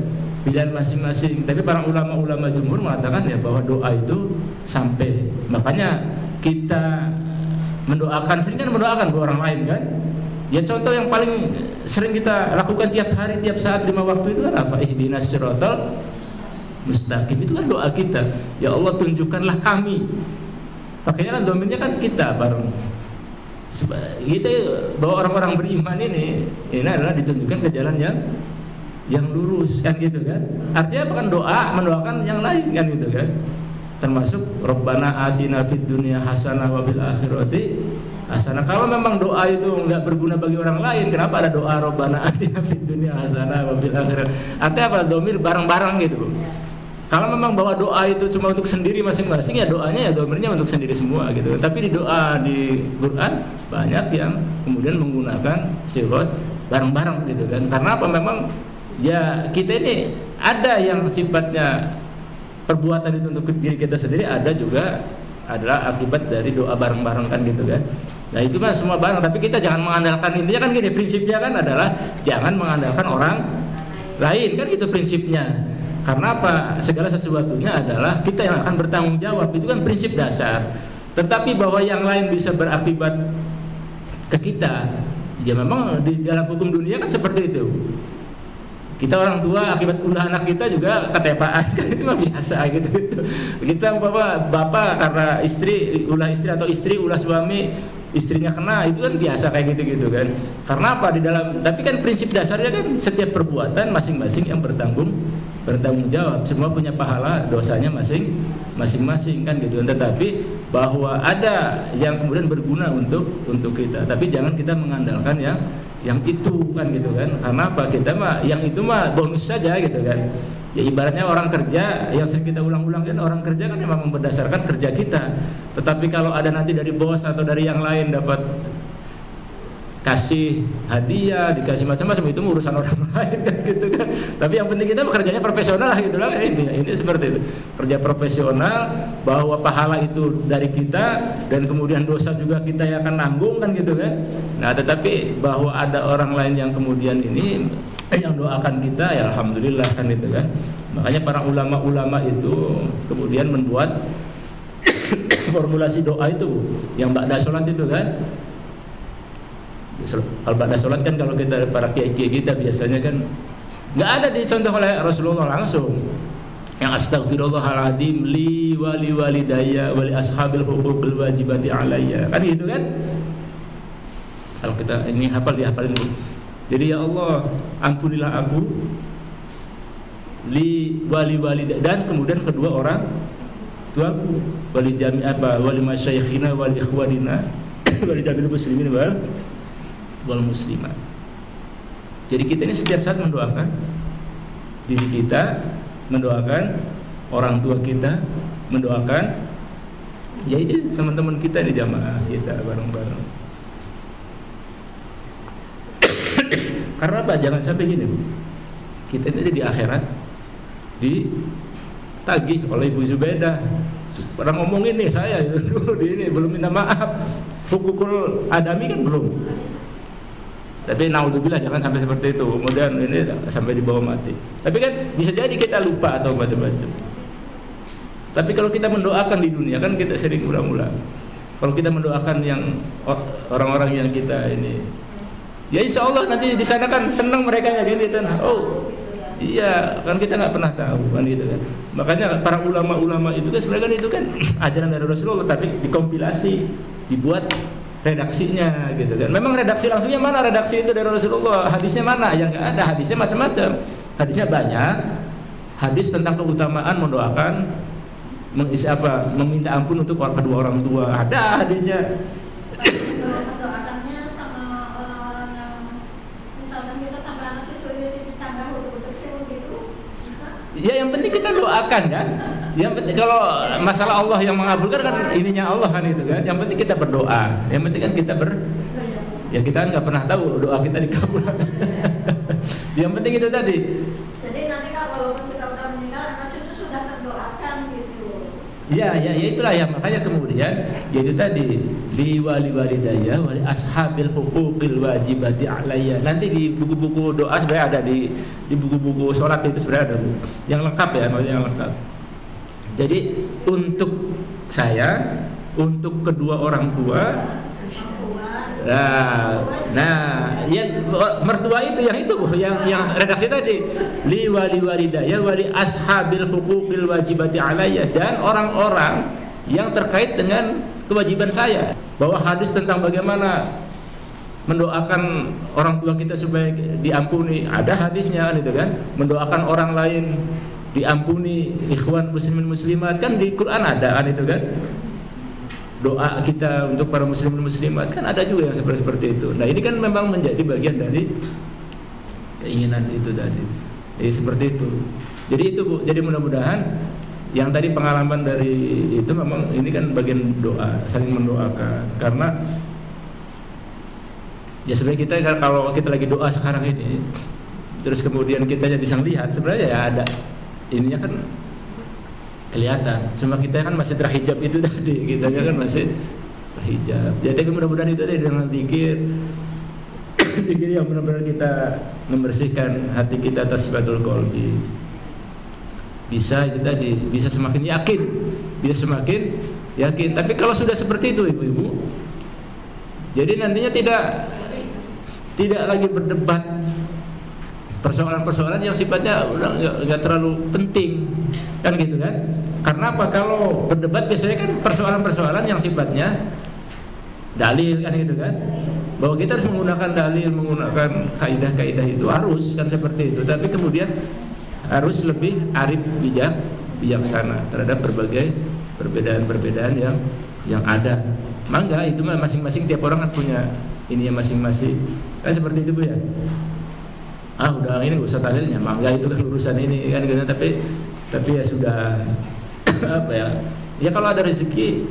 Pilihan masing-masing. Tapi para ulama-ulama jumhur mengatakan ya bahwa doa itu sampai. Makanya kita mendoakan, sering kan mendoakan ke orang lain kan. Ya contoh yang paling sering kita lakukan tiap hari, tiap saat 5 waktu itu kan apa? Ihdinas siratal mustaqim, itu kan doa kita. Ya Allah tunjukkanlah kami. Pakainya kan dominnya kan kita bareng. Kita bahwa orang-orang beriman ini adalah ditunjukkan ke jalan yang lurus kan gitu kan. Artinya apa kan doa mendoakan yang lain kan gitu kan. Termasuk Rabbana atina fid dunya hasanah wa fil akhirati hasanah. Kalau memang doa itu enggak berguna bagi orang lain, kenapa ada doa Rabbana atina fid dunya hasanah wa fil akhirati? Artinya apa? Domir bareng-bareng gitu. Kalau memang bahwa doa itu cuma untuk sendiri masing-masing, ya doanya ya domirnya untuk sendiri semua gitu. Tapi di doa di Quran banyak yang kemudian menggunakan sirat bareng-bareng gitu kan. Karena apa? Memang ya kita ini ada yang sifatnya perbuatan itu untuk diri kita sendiri, ada juga adalah akibat dari doa bareng-bareng kan gitu kan. Nah itu mah semua bareng, tapi kita jangan mengandalkan, intinya kan gini, prinsipnya kan adalah jangan mengandalkan orang lain kan gitu prinsipnya. Karena apa? Segala sesuatunya adalah kita yang akan bertanggung jawab, itu kan prinsip dasar. Tetapi bahwa yang lain bisa berakibat ke kita, ya memang di dalam hukum dunia kan seperti itu. Kita orang tua akibat ulah anak kita juga ketepaan kan, itu mah biasa gitu. Kita bapak karena ulah istri atau istri ulah suami, istrinya kena, itu kan biasa kayak gitu kan. Karena apa? Di dalam, tapi kan prinsip dasarnya kan setiap perbuatan masing-masing yang bertanggung jawab, semua punya pahala dosanya masing-masing kan gitu. Tetapi bahwa ada yang kemudian berguna untuk kita, tapi jangan kita mengandalkan yang itu kan gitu kan. Karena apa? Kita mah yang itu mah bonus saja gitu kan. Ya ibaratnya orang kerja, yang sering kita ulang-ulang kan, orang kerja kan memang berdasarkan kerja kita. Tetapi kalau ada nanti dari bos atau dari yang lain dapat kasih hadiah, dikasih macam-macam, itu urusan orang lain kan gitu kan. Tapi yang penting kita bekerjanya profesional lah gitu lah. Ini seperti itu. Kerja profesional, bahwa pahala itu dari kita dan kemudian dosa juga kita yang akan nanggung kan gitu kan. Nah, tetapi bahwa ada orang lain yang kemudian ini yang doakan kita, ya alhamdulillah kan gitu kan. Makanya para ulama-ulama itu kemudian membuat formulasi doa itu yang ba'da sholat itu kan. Kalau pada sholat kan, kalau kita para kiai-kiai kita biasanya kan nggak ada dicontoh oleh Rasulullah langsung. Yang astaghfirullahaladzim li wali walidayya wali ashabil huquqil wajibati alayya, kan gitu kan. Kalau kita ini dihafalin dulu. Jadi ya Allah ampunilah aku, li wali walidayya, dan kemudian kedua orang tuaku, wali wali masyayikhina wali ikhwanina wali jami'il muslimin wal muslimat. Jadi kita ini setiap saat mendoakan diri kita, mendoakan orang tua kita, mendoakan ya ini teman-teman kita di jamaah kita bareng-bareng. Karena apa? Jangan sampai gini, kita ini di akhirat ditagih oleh Ibu Zubaidah. Orang ngomongin nih saya dulu di ini belum minta maaf, hukukul adami kan belum. Tapi naudzubillah jangan sampai seperti itu. Kemudian ini sampai dibawa mati. Tapi kan bisa jadi kita lupa atau macam-macam. Tapi kalau kita mendoakan di dunia kan kita sering ulang-ulang. Kalau kita mendoakan yang orang-orang yang kita ini, ya insya Allah nanti di sana kan senang mereka ya gitu. Oh iya kan kita nggak pernah tahu kan gitu kan. Makanya para ulama-ulama itu kan sebenarnya kan itu kan ajaran dari Rasulullah, tapi dikompilasi, dibuat redaksinya gitu kan. Memang redaksi langsungnya mana? Redaksi itu dari Rasulullah. Hadisnya mana? Yang nggak ada. Hadisnya macam-macam. Hadisnya banyak. Hadis tentang keutamaan mendoakan, meminta ampun untuk kedua orang tua. Ada hadisnya. Mendoakannya sama orang-orang yang misalkan kita sampai anak cucu itu tangga untuk bersih gitu bisa? Ya yang penting kita doakan kan. Yang penting kalau masalah Allah yang mengabulkan kan ininya Allah kan itu kan. Yang penting kita berdoa. Yang penting kan kita ya kita kan nggak pernah tahu doa kita dikabul. Yang penting itu tadi. Jadi nanti kalau walaupun kita udah meninggal, anak cucu sudah terdoakan gitu. Ya itulah ya, makanya kemudian yaitu tadi li walidayya wali ashabil huquqil wajibati alayya. Nanti di buku-buku doa sebenarnya ada di buku-buku sholat itu sebenarnya ada yang lengkap ya, maksudnya yang lengkap. Jadi untuk saya, untuk kedua orang tua, ya mertua itu yang redaksi tadi li walidayya wali ashabil huquqil wajibati alayya, dan orang-orang yang terkait dengan kewajiban saya. Bahwa hadis tentang bagaimana mendoakan orang tua kita supaya diampuni, ada hadisnya gitu kan. Mendoakan orang lain diampuni, ikhwan muslimin muslimat, kan di Quran ada kan itu kan. Doa kita untuk para muslimin muslimat kan ada juga yang seperti itu. Nah ini kan memang menjadi bagian dari keinginan itu tadi. Jadi seperti itu. Jadi itu Bu. Jadi mudah-mudahan yang tadi pengalaman dari itu memang ini kan bagian doa, saling mendoakan. Karena ya sebenarnya kita kalau kita lagi doa sekarang ini, terus kemudian kita bisa lihat sebenarnya ya ada ininya kan kelihatan, cuma kita kan masih terhijab itu tadi, kita kan masih terhijab. Jadi mudah-mudahan itu tadi dengan zikir yang benar-benar kita membersihkan hati kita atas sifatul qalbi, bisa itu tadi, bisa semakin yakin, bisa semakin yakin. Tapi kalau sudah seperti itu ibu-ibu, jadi nantinya tidak lagi berdebat persoalan-persoalan yang sifatnya udah nggak terlalu penting kan gitu kan. Karena apa, kalau berdebat biasanya kan persoalan-persoalan yang sifatnya dalil kan gitu kan, bahwa kita harus menggunakan dalil, menggunakan kaidah-kaidah itu harus kan seperti itu. Tapi kemudian harus lebih arif, bijaksana terhadap berbagai perbedaan-perbedaan yang ada. Mangga itu mah masing-masing, tiap orang kan punya ininya masing-masing kan seperti itu Bu ya. Udah ini gak usah dalilnya, mangga itu kan urusan ini kan gitu. Tapi ya sudah apa ya kalau ada rezeki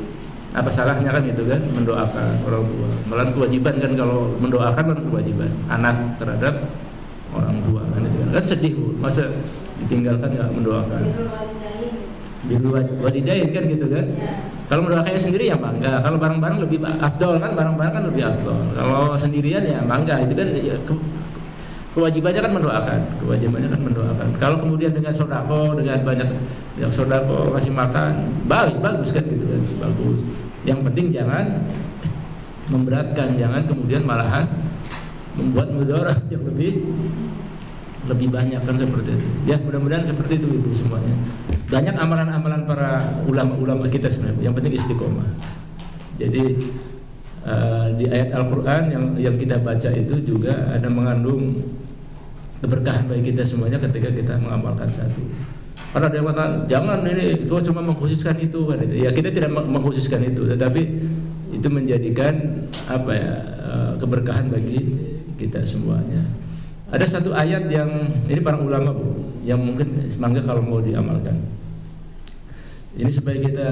apa salahnya kan gitu kan mendoakan orang tua. Malah kewajiban kan, kalau mendoakan kan kewajiban anak terhadap orang tua kan itu kan sedih Bu, masa ditinggalkan nggak mendoakan. Birrul walidain kan gitu kan. Kalau mendoakannya sendiri ya mangga, kalau bareng-bareng lebih afdol kan, bareng-bareng kan lebih afdol. Kalau sendirian ya mangga, itu kan ya, kewajibannya kan mendoakan. Kalau kemudian dengan sodako, dengan banyak yang sodako kasih makan, bagus kan gitu kan, bagus. Yang penting jangan memberatkan, jangan kemudian malahan membuat mudarat yang lebih banyak kan seperti itu. Ya mudah-mudahan seperti itu ibu semuanya. Banyak amalan-amalan para ulama-ulama kita sebenarnya. Yang penting istiqomah. Jadi di ayat Al-Quran yang kita baca itu juga ada mengandung keberkahan bagi kita semuanya ketika kita mengamalkan satu. Karena dia kata jangan ini itu cuma mengkhususkan itu kan itu. Ya kita tidak mengkhususkan itu, tetapi itu menjadikan apa ya keberkahan bagi kita semuanya. Ada satu ayat yang ini para ulama Bu, yang mungkin semangga kalau mau diamalkan. Ini supaya kita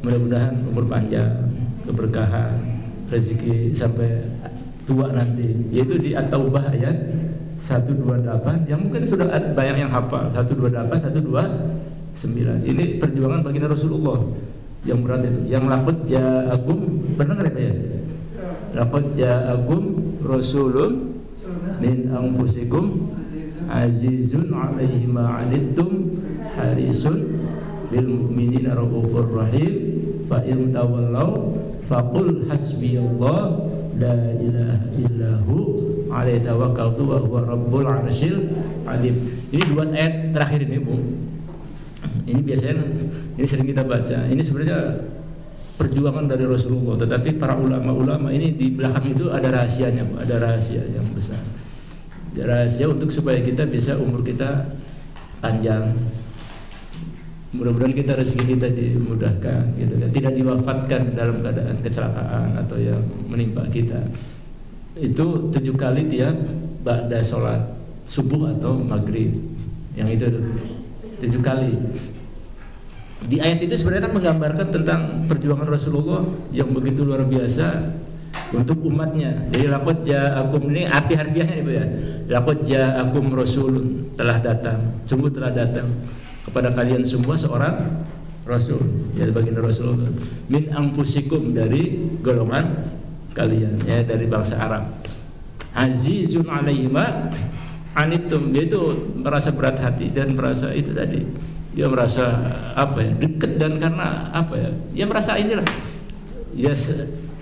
mudah-mudahan umur panjang, keberkahan, rezeki sampai tua nanti. Yaitu di At-Taubah ayat 128 yang mungkin sudah banyak yang hafal. 128, 129. Ini perjuangan bagi Rasulullah yang berat itu. Yang laqad ja'akum, pernah enggak ya? Laqad ja'akum rasulun min anfusikum azizun 'alaihi ma 'anittum harisun bil mu'minina raufur rahim fa in tawallaw faqul hasbiyallah la ilaha illahu 'alaihi tawakkaltu wa huwa rabbul 'arsyil 'azim. Ini dua ayat terakhir ini Bu. Ini biasanya ini sering kita baca. Ini sebenarnya perjuangan dari Rasulullah, tetapi para ulama-ulama ini di belakang itu ada rahasianya Bu, ada rahasia yang besar. Rahasia untuk supaya kita bisa umur kita panjang, mudah-mudahan kita rezeki kita dimudahkan gitu kan, tidak diwafatkan dalam keadaan kecelakaan atau yang menimpa kita. Itu 7 kali tiap ba'da sholat subuh atau maghrib, yang itu 7 kali. Di ayat itu sebenarnya kan menggambarkan tentang perjuangan Rasulullah yang begitu luar biasa untuk umatnya. Jadi laqad ja'akum, ini arti harfiahnya itu ya. Laqad ja'akum rasulun, telah datang, sungguh telah datang kepada kalian semua seorang rasul, ya baginda Rasulullah, min anfusikum, dari golongan kalian, ya dari bangsa Arab. Azizun alaihi ma anittum, dia itu merasa berat hati dan merasa itu tadi, dia merasa apa ya, dekat, dan karena apa ya, dia merasa inilah, ya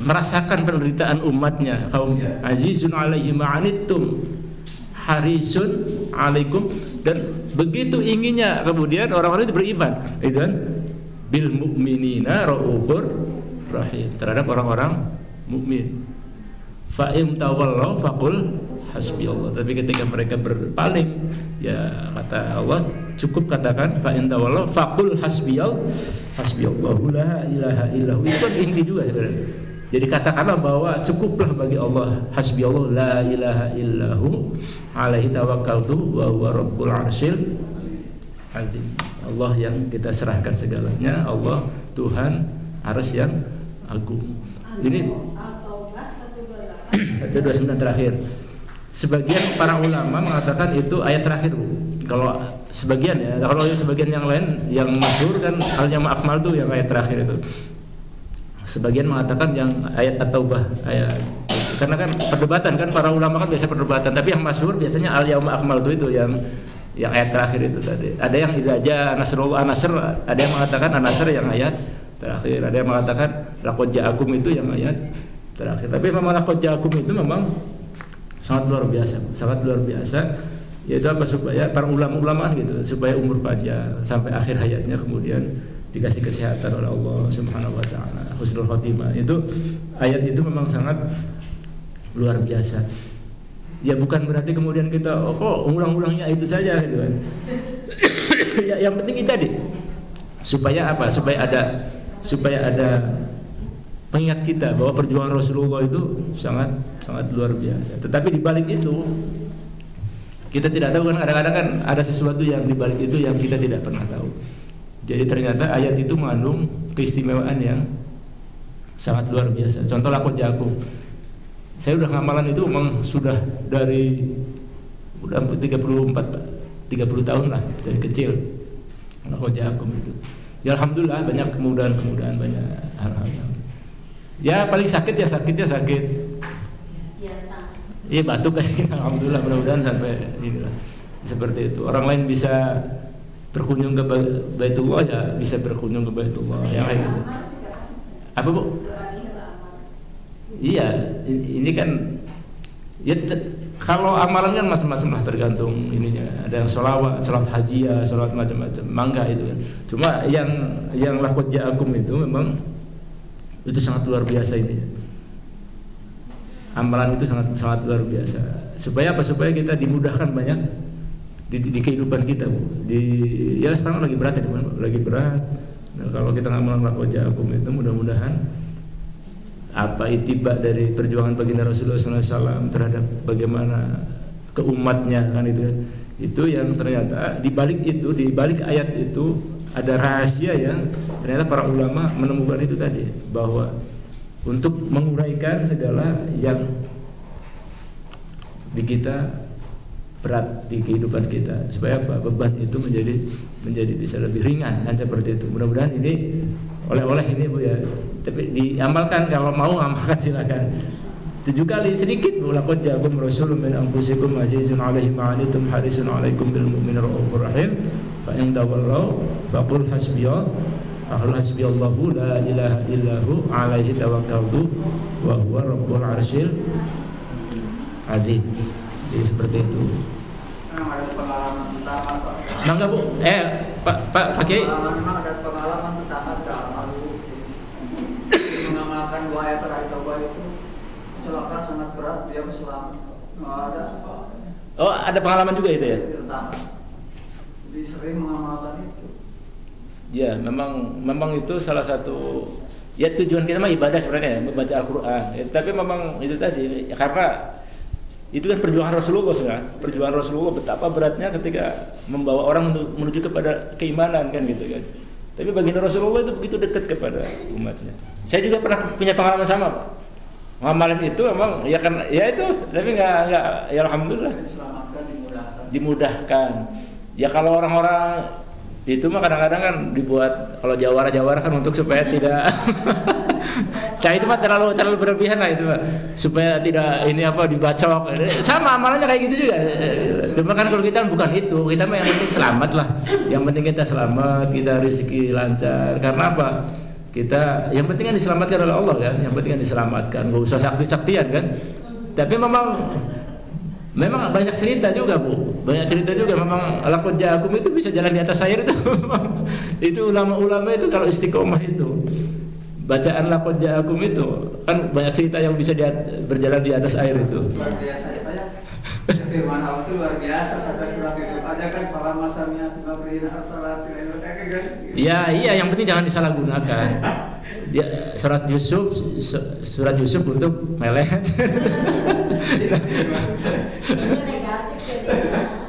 merasakan penderitaan umatnya, kaumnya. Azizun alaihi ma anittum harisun alaikum, dan begitu inginnya kemudian orang-orang itu beriman, itu kan, bil mu'minina raufur rahim, terhadap orang-orang mukmin. Fa in tawallaw faqul hasbiyallah, tapi ketika mereka berpaling, ya kata Allah, cukup katakan fa in tawallaw faqul hasbiyallahu la ilaha illahu. Itu kan inti juga sebenarnya. Jadi katakanlah bahwa cukuplah bagi Allah, hasbiyallah la ilaha illahu alaihi tawakkaltu wa huwa rabbul arsyil azim. Allah yang kita serahkan segalanya, Allah Tuhan arsy yang agung. Ini 129 terakhir. Sebagian para ulama mengatakan itu ayat terakhir, Bu. Kalau sebagian ya, kalau sebagian yang lain yang masyhur kan al-yawma akmaltu yang ayat terakhir itu. Sebagian mengatakan yang ayat at-taubah, ayat, karena kan perdebatan kan, para ulama kan biasa perdebatan, tapi yang masyhur biasanya al-yawma akmaltu itu yang ayat terakhir itu tadi. Ada yang idza nasrullah an-nasr, ada yang mengatakan an-nasr yang ayat terakhir, ada yang mengatakan laqad ja'akum itu yang ayat terakhir. Tapi memang laqad ja'akum itu memang sangat luar biasa, sangat luar biasa. Yaitu apa, supaya para ulama-ulama gitu, supaya umur panjang sampai akhir hayatnya, kemudian dikasih kesehatan oleh Allah Subhanahu wa taala, husnul khotimah. Itu ayat itu memang sangat luar biasa. Ya bukan berarti kemudian kita ulang-ulangnya itu saja gitu kan. Ya, yang penting itu tadi. Supaya apa? Supaya ada pengingat kita bahwa perjuangan Rasulullah itu sangat luar biasa. Tetapi di balik itu kita tidak tahu kan, kadang-kadang kan ada sesuatu yang di balik itu yang kita tidak pernah tahu. Jadi ternyata ayat itu mengandung keistimewaan yang sangat luar biasa. Contoh laqad ja'akum. Saya udah ngamalan itu memang sudah dari udah 30 tahun lah, dari kecil. Laqad ja'akum itu. Ya alhamdulillah banyak kemudahan-kemudahan, banyak hal-hal. Ya paling sakitnya sakit. Iya batuk kasih, alhamdulillah, mudah-mudahan sampai inilah seperti itu. Orang lain bisa berkunjung ke Baitullah, ya bisa berkunjung ke Baitullah, yang kayak gitu. Apa Bu? Iya, ini kan ya kalau amalan kan macam-macam lah, tergantung ininya. Ada yang salat hajiyah, salat macam-macam, mangga itu kan. Cuma yang laqad ja'akum itu memang itu sangat luar biasa ini. Amalan itu sangat luar biasa. Supaya apa? Supaya kita dimudahkan banyak di kehidupan kita, Bu. Ya sekarang lagi berat ya, lagi berat. Nah, kalau kita ngamalkan laqad ja'akum itu, mudah-mudahan apa itibak dari perjuangan baginda Rasulullah SAW terhadap bagaimana ke umatnya kan itu yang ternyata di balik itu, di balik ayat itu ada rahasia yang ternyata para ulama menemukan itu tadi, bahwa untuk menguraikan segala yang di kita berat di kehidupan kita, supaya apa? Beban itu menjadi bisa lebih ringan kan, seperti itu. Mudah-mudahan ini oleh-oleh ini Bu ya. Tapi diamalkan, kalau mau amalkan silakan. 7 kali sedikit, laqad ja'akum rasulun min anfusikum azizun 'alaihi ma 'anittum harisun 'alaikum bil mu'minina raufur rahim. Fa in tawallaw faqul hasbiyallahu la ilaha illahu 'alaihi tawakkaltu wa huwa rabbul arsyil azim. Jadi seperti itu. Ada pengalaman pertama Pak. Mangga Bu, Pak Kiai. Memang ada pengalaman pertama sudah lama dulu sih. Mengamalkan 2 ayat terakhir Taubah itu kecelakaan sangat berat, dia selamat. Ada. Oh, ada pengalaman juga itu ya? Pertama. Jadi sering mengamalkan itu. Ya, memang itu salah satu ya tujuan kita mah ibadah sebenarnya ya, membaca Al-Qur'an. Ya, tapi memang itu tadi ya, karena itu kan perjuangan Rasulullah sebenarnya. Perjuangan Rasulullah betapa beratnya ketika membawa orang menuju kepada keimanan kan gitu kan. Tapi baginda Rasulullah itu begitu dekat kepada umatnya. Saya juga pernah punya pengalaman sama, Pak. Ngamalan itu memang ya kan ya itu, tapi enggak ya alhamdulillah Diselamatkan, dimudahkan. dimudahkan. Ya kalau orang-orang Itu mah kadang-kadang kan dibuat kalau jawara kan untuk supaya tidak nah itu mah terlalu berlebihan lah itu mah. Supaya tidak ini apa dibacok. Sama amalannya kayak gitu juga. Cuma kan kalau kita bukan itu, kita mah yang penting selamat lah. Yang penting kita selamat, kita rezeki lancar. Karena apa? Kita yang penting kan diselamatkan oleh Allah kan. Yang penting kan diselamatkan. Gak usah sakti-saktian kan. Tapi memang banyak cerita juga Bu, banyak cerita juga memang laqad ja'akum itu bisa jalan di atas air itu. Itu ulama-ulama itu kalau istiqomah itu bacaan laqad ja'akum itu kan banyak cerita yang bisa berjalan di atas air itu. Luar biasa ya Pak ya. Firman Allah itu luar biasa sampai surat Yusuf aja kan fala masamnya tibabrina as-salati kan. Iya yang penting jangan disalahgunakan. Ya, surat Yusuf untuk melet.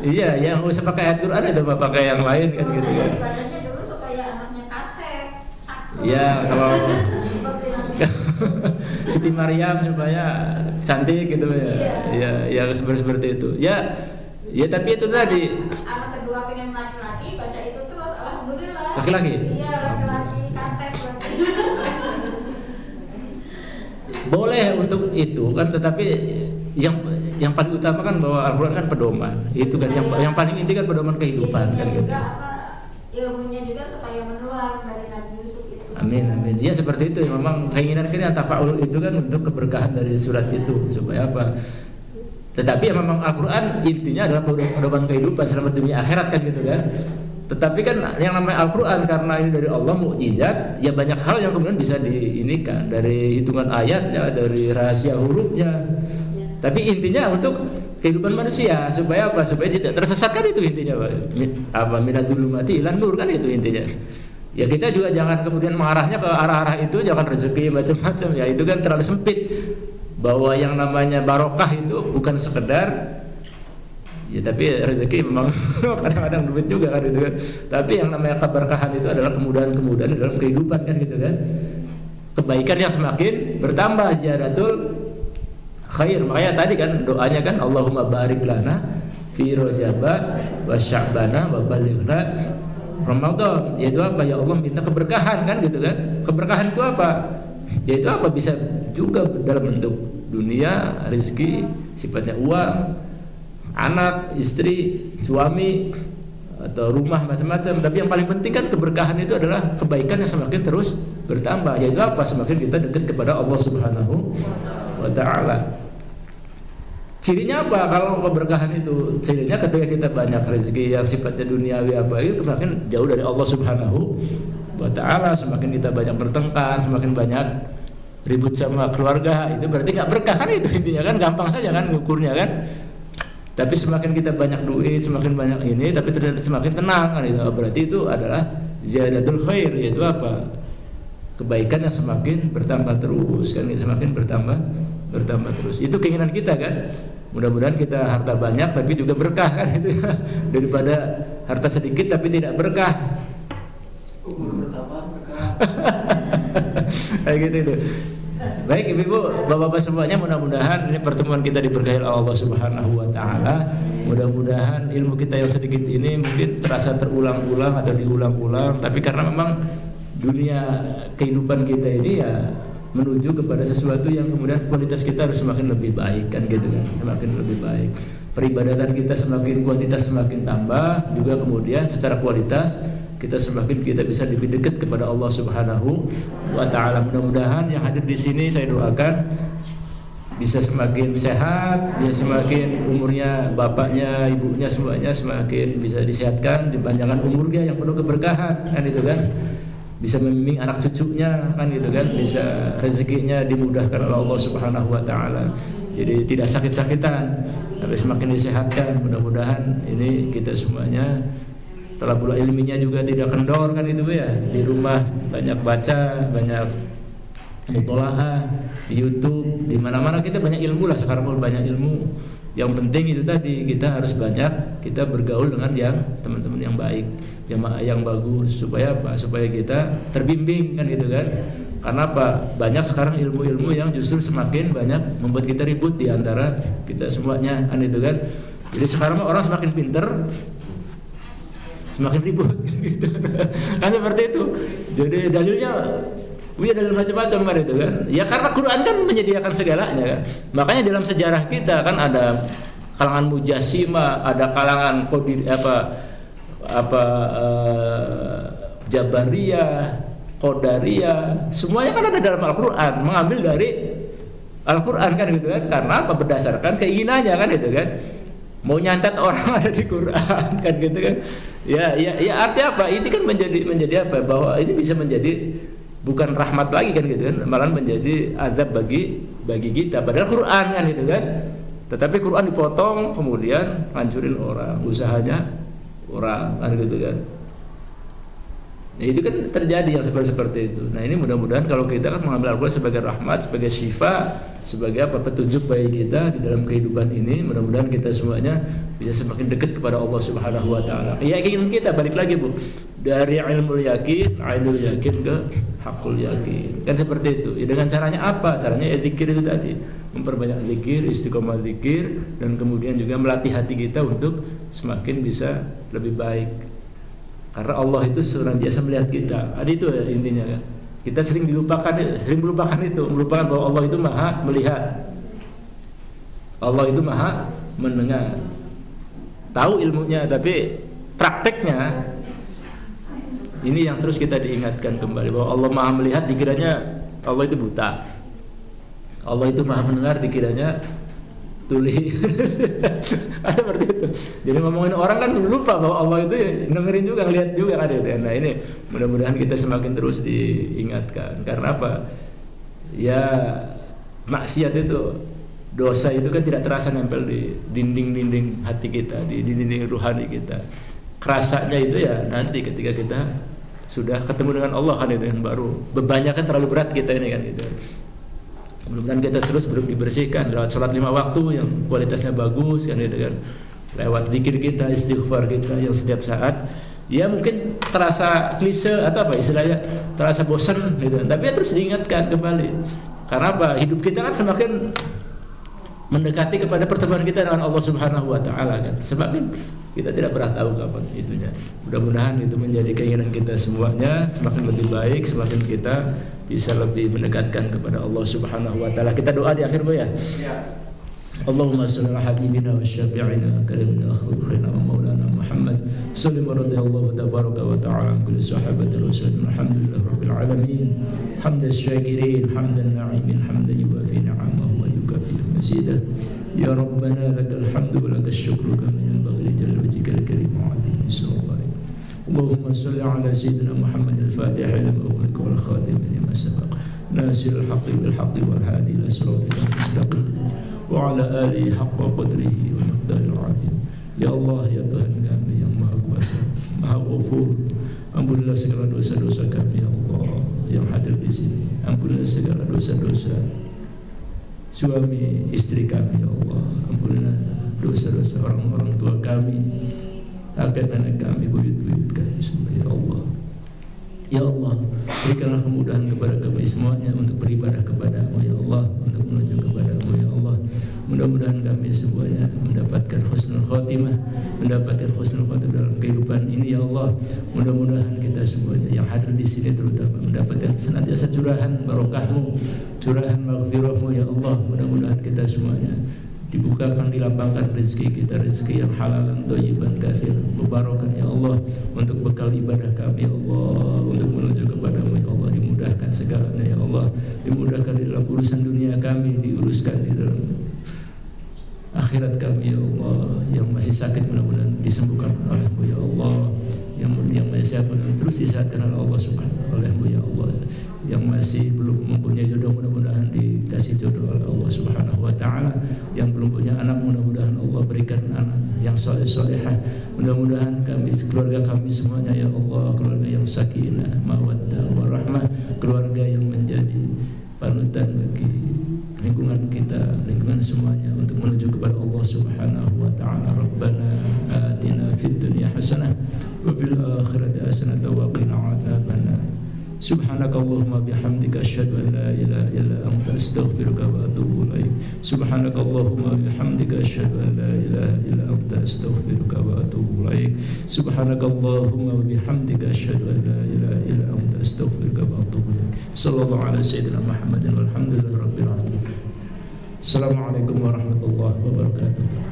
Iya, yang usah pakai ayat Quran itu pakai yang lain kan gitu kan. Bacanya dulu supaya anaknya kasep. Iya, kalau Siti Maryam supaya cantik gitu ya. Ya seperti itu. Ya tapi itu tadi. Anak kedua pengen laki-laki, baca itu terus alhamdulillah. Laki-laki? Iya, laki-laki kasep. Boleh untuk itu kan, tetapi yang paling utama kan bahwa Al-Quran kan pedoman. Itu kan yang paling inti kan pedoman kehidupan kan gitu. Juga ilmunya juga supaya menular dari Nabi Yusuf itu. Amin. Ya seperti itu. Memang keinginan kita tafaul itu kan untuk keberkahan dari surat itu supaya apa? Tetapi ya memang Al-Quran intinya adalah pedoman kehidupan selamat dunia akhirat kan gitu kan. Tetapi kan yang namanya Al-Quran karena ini dari Allah mukjizat, ya banyak hal yang kemudian bisa diinikan dari hitungan ayatnya, dari rahasia hurufnya. Tapi intinya untuk kehidupan manusia supaya apa? Supaya tidak tersesatkan itu intinya apa? Minadzulumati ilan nur kan itu intinya. Ya kita juga jangan kemudian mengarahnya ke arah-arah itu, jangan rezeki macam-macam ya itu kan terlalu sempit. Bahwa yang namanya barokah itu bukan sekedar ya tapi rezeki memang kadang-kadang duit juga kan gitu kan. Tapi yang namanya keberkahan itu adalah kemudahan-kemudahan dalam kehidupan kan gitu kan. Kebaikan yang semakin bertambah ziyadatul khair. Makanya tadi kan doanya kan Allahumma barik lana fi rajaba wa sya'bana wa balighna Ramadan. Yaitu apa? Ya Allah minta keberkahan kan gitu kan. Keberkahan itu apa? Yaitu apa? Bisa juga dalam bentuk dunia, rezeki, sifatnya uang, anak, istri, suami, atau rumah macam-macam. Tapi yang paling penting kan keberkahan itu adalah kebaikan yang semakin terus bertambah. Yaitu apa? Semakin kita dekat kepada Allah Subhanahu wa Ta'ala. Cirinya apa kalau keberkahan itu? Cirinya ketika kita banyak rezeki yang sifatnya duniawi apa itu semakin jauh dari Allah Subhanahu wa Ta'ala. Semakin kita banyak bertengkar, semakin banyak ribut sama keluarga, itu berarti nggak berkah kan itu intinya kan. Gampang saja kan ngukurnya kan. Tapi semakin kita banyak duit, semakin banyak ini, tapi ternyata semakin tenang kan itu. Berarti itu adalah ziyadatul khair, yaitu apa? Kebaikan yang semakin bertambah terus kan, semakin bertambah terus. Itu keinginan kita kan. Mudah-mudahan kita harta banyak tapi juga berkah kan itu ya. Daripada harta sedikit tapi tidak berkah. Umur bertambah berkah. Kayak gitu itu. Baik Ibu, Bapak-bapak semuanya, mudah-mudahan ini pertemuan kita diberkahi oleh Allah Subhanahu wa Ta'ala. Mudah-mudahan ilmu kita yang sedikit ini mungkin terasa terulang-ulang atau diulang-ulang, tapi karena memang dunia kehidupan kita ini ya menuju kepada sesuatu yang kemudian kualitas kita harus semakin lebih baik kan gitu kan, semakin lebih baik. Peribadatan kita semakin kuantitas semakin tambah, juga kemudian secara kualitas kita bisa lebih dekat kepada Allah Subhanahu wa Ta'ala. Mudah-mudahan yang hadir di sini saya doakan bisa semakin sehat, ya semakin umurnya bapaknya, ibunya semuanya semakin bisa disehatkan, dipanjangkan umurnya yang penuh keberkahan kan itu kan. Bisa membimbing anak cucunya kan gitu kan, bisa rezekinya dimudahkan oleh Allah Subhanahu wa Ta'ala. Jadi tidak sakit-sakitan, tapi semakin disehatkan. Mudah-mudahan ini kita semuanya telah pula ilminya juga tidak kendor kan itu ya. Di rumah banyak baca, banyak mutolaah, di YouTube, di mana-mana kita banyak ilmu lah sekarang, banyak ilmu. Yang penting itu tadi kita harus banyak kita bergaul dengan yang teman-teman yang baik, jamaah yang bagus, supaya apa? Supaya kita terbimbing kan gitu kan. Karena apa? Banyak sekarang ilmu-ilmu yang justru semakin banyak membuat kita ribut di antara kita semuanya kan itu kan. Jadi sekarang orang semakin pinter, semakin ribut gitu. Kan seperti itu. Jadi dalilnya dalil macam-macam kan itu kan. Ya karena Quran kan menyediakan segalanya kan. Makanya dalam sejarah kita kan ada kalangan Mujassimah, ada kalangan Jabariyah, Qadariyah, semuanya kan ada dalam Al-Quran, mengambil dari Al-Quran kan gitu kan. Karena apa? Berdasarkan keinginannya kan gitu kan. Mau nyantet orang ada di Quran kan gitu kan. Ya artinya apa? Ini kan menjadi apa? Bahwa ini bisa menjadi bukan rahmat lagi kan gitu kan, malah menjadi azab bagi kita. Padahal Quran kan gitu kan. Tetapi Quran dipotong kemudian hancurin orang, usahanya orang kan gitu kan. Nah, itu kan terjadi yang seperti itu. Nah, ini mudah-mudahan kalau kita kan mengambil Al-Quran sebagai rahmat, sebagai syifa, sebagai petunjuk bagi kita di dalam kehidupan ini, mudah-mudahan kita semuanya bisa semakin dekat kepada Allah Subhanahu wa taala. Yakin kita balik lagi, Bu. Dari ilmu yakin, ainul yakin ke hakul yakin. Kan seperti itu. Ya, dengan caranya apa? Caranya zikir itu tadi. Memperbanyak zikir, istiqomah zikir, dan kemudian juga melatih hati kita untuk semakin bisa lebih baik. Karena Allah itu senantiasa melihat kita. Ada itu ya intinya kan. Kita sering melupakan bahwa Allah itu maha melihat. Allah itu maha mendengar. Tahu ilmunya, tapi prakteknya ini yang terus kita diingatkan kembali bahwa Allah maha melihat, dikiranya Allah itu buta. Allah itu maha mendengar, dikiranya tuli. Ada seperti itu. Jadi ngomongin orang kan lupa bahwa Allah itu dengerin juga, ngelihat juga kan itu. Nah, ini mudah-mudahan kita semakin terus diingatkan. Karena apa? Ya maksiat itu, dosa itu kan tidak terasa nempel di dinding-dinding hati kita, di dinding ruhani kita. Kerasanya itu ya nanti ketika kita sudah ketemu dengan Allah kan itu yang baru. Bebannya kan terlalu berat kita ini kan gitu. Mudah-mudahan kita terus dibersihkan lewat sholat 5 waktu yang kualitasnya bagus kan gitu kan. Lewat zikir kita, istighfar kita yang setiap saat. Ya mungkin terasa klise atau apa istilahnya, terasa bosan gitu. Tapi ya terus diingatkan kembali. Karena apa? Hidup kita kan semakin mendekati kepada pertemuan kita dengan Allah Subhanahu wa taala kan. Semakin kita tidak pernah tahu kapan itunya. Mudah-mudahan itu menjadi keinginan kita semuanya, semakin lebih baik, semakin kita bisa lebih mendekatkan kepada Allah Subhanahu wa taala. Kita doa di akhir, Bu ya. Allahumma shalli ala habibina wa syafi'ina kalimina akhlina wa maulana Muhammad sallallahu radhiyallahu tabaraka wa ta'ala an kulli sahabati rasulillah alhamdulillah rabbil alamin hamdan syakirin hamdan na'imin hamdan yuwafi ni'amahu wa yukafi mazidah ya rabbana lakal hamdu wa lakal syukru kama yanbaghi li jalali wajhikal karim wa 'azimi sultanik. Allahumma shalli ala sayyidina Muhammad al-Fatih lima ughliqa wal khatim lima sabaq nasir al-haqqi bil haqqi wal hadi ila siratal mustaqim wa ala alihi haqqa qadrihi wa miqdaril azim. Ya Allah, ya Tuhan kami yang Maha Kuasa, Maha Ghafur, ampunilah segala dosa-dosa kami ya Allah yang hadir di sini. Ampunilah segala dosa-dosa suami istri kami ya Allah. Ampunilah dosa-dosa orang-orang tua kami, kakek nenek kami, buyut-buyut kami semua ya Allah. Ya Allah, berikanlah kemudahan kepada kami semuanya untuk beribadah kepadamu ya Allah, untuk menuju kepadamu ya Allah. Mudah-mudahan kami semuanya mendapatkan husnul khotimah, mendapatkan husnul khotimah dalam kehidupan ini ya Allah. Mudah-mudahan kita semuanya yang hadir di sini terutama mendapatkan senantiasa curahan barokahmu, curahan maghfirahmu ya Allah. Mudah-mudahan kita semuanya dibukakan, dilapangkan rezeki kita, rezeki yang halalan, thayyiban, katsir, mubarakan ya Allah, untuk bekal ibadah kami ya Allah, untuk menuju kepadamu ya Allah. Dimudahkan segalanya ya Allah, dimudahkan di dalam urusan dunia kami, diuruskan di dalam akhirat kami ya Allah. Yang masih sakit mudah-mudahan disembuhkan olehmu ya Allah, yang masih sehat mudah-mudahan terus disehatkan oleh Allah subhanahu olehmu ya Allah. Yang masih belum mempunyai jodoh mudah-mudahan dikasih jodoh oleh Allah Subhanahu wa taala. Yang belum punya anak mudah-mudahan Allah berikan anak yang saleh-salehah. Mudah-mudahan kami keluarga kami semuanya ya Allah, keluarga yang sakinah, mawaddah, warahmah, keluarga yang menjadi panutan bagi lingkungan kita, lingkungan semuanya untuk menuju kepada Allah Subhanahu wa taala. Rabbana atina fid dunya hasanah wa fil akhirati hasanah wa qina adzabannar. Subhanakallahumma bihamdika asyhadu an la ilaha illa anta astaghfiruka wa atubu ilaik. Subhanakallahumma bihamdika asyhadu an la ilaha illa anta astaghfiruka wa atubu ilaik. Subhanakallahumma bihamdika asyhadu an la ilaha illa anta astaghfiruka wa atubu ilaik. Sallallahu ala sayyidina Muhammadin walhamdulillahi rabbil alamin. Assalamualaikum warahmatullahi wabarakatuh.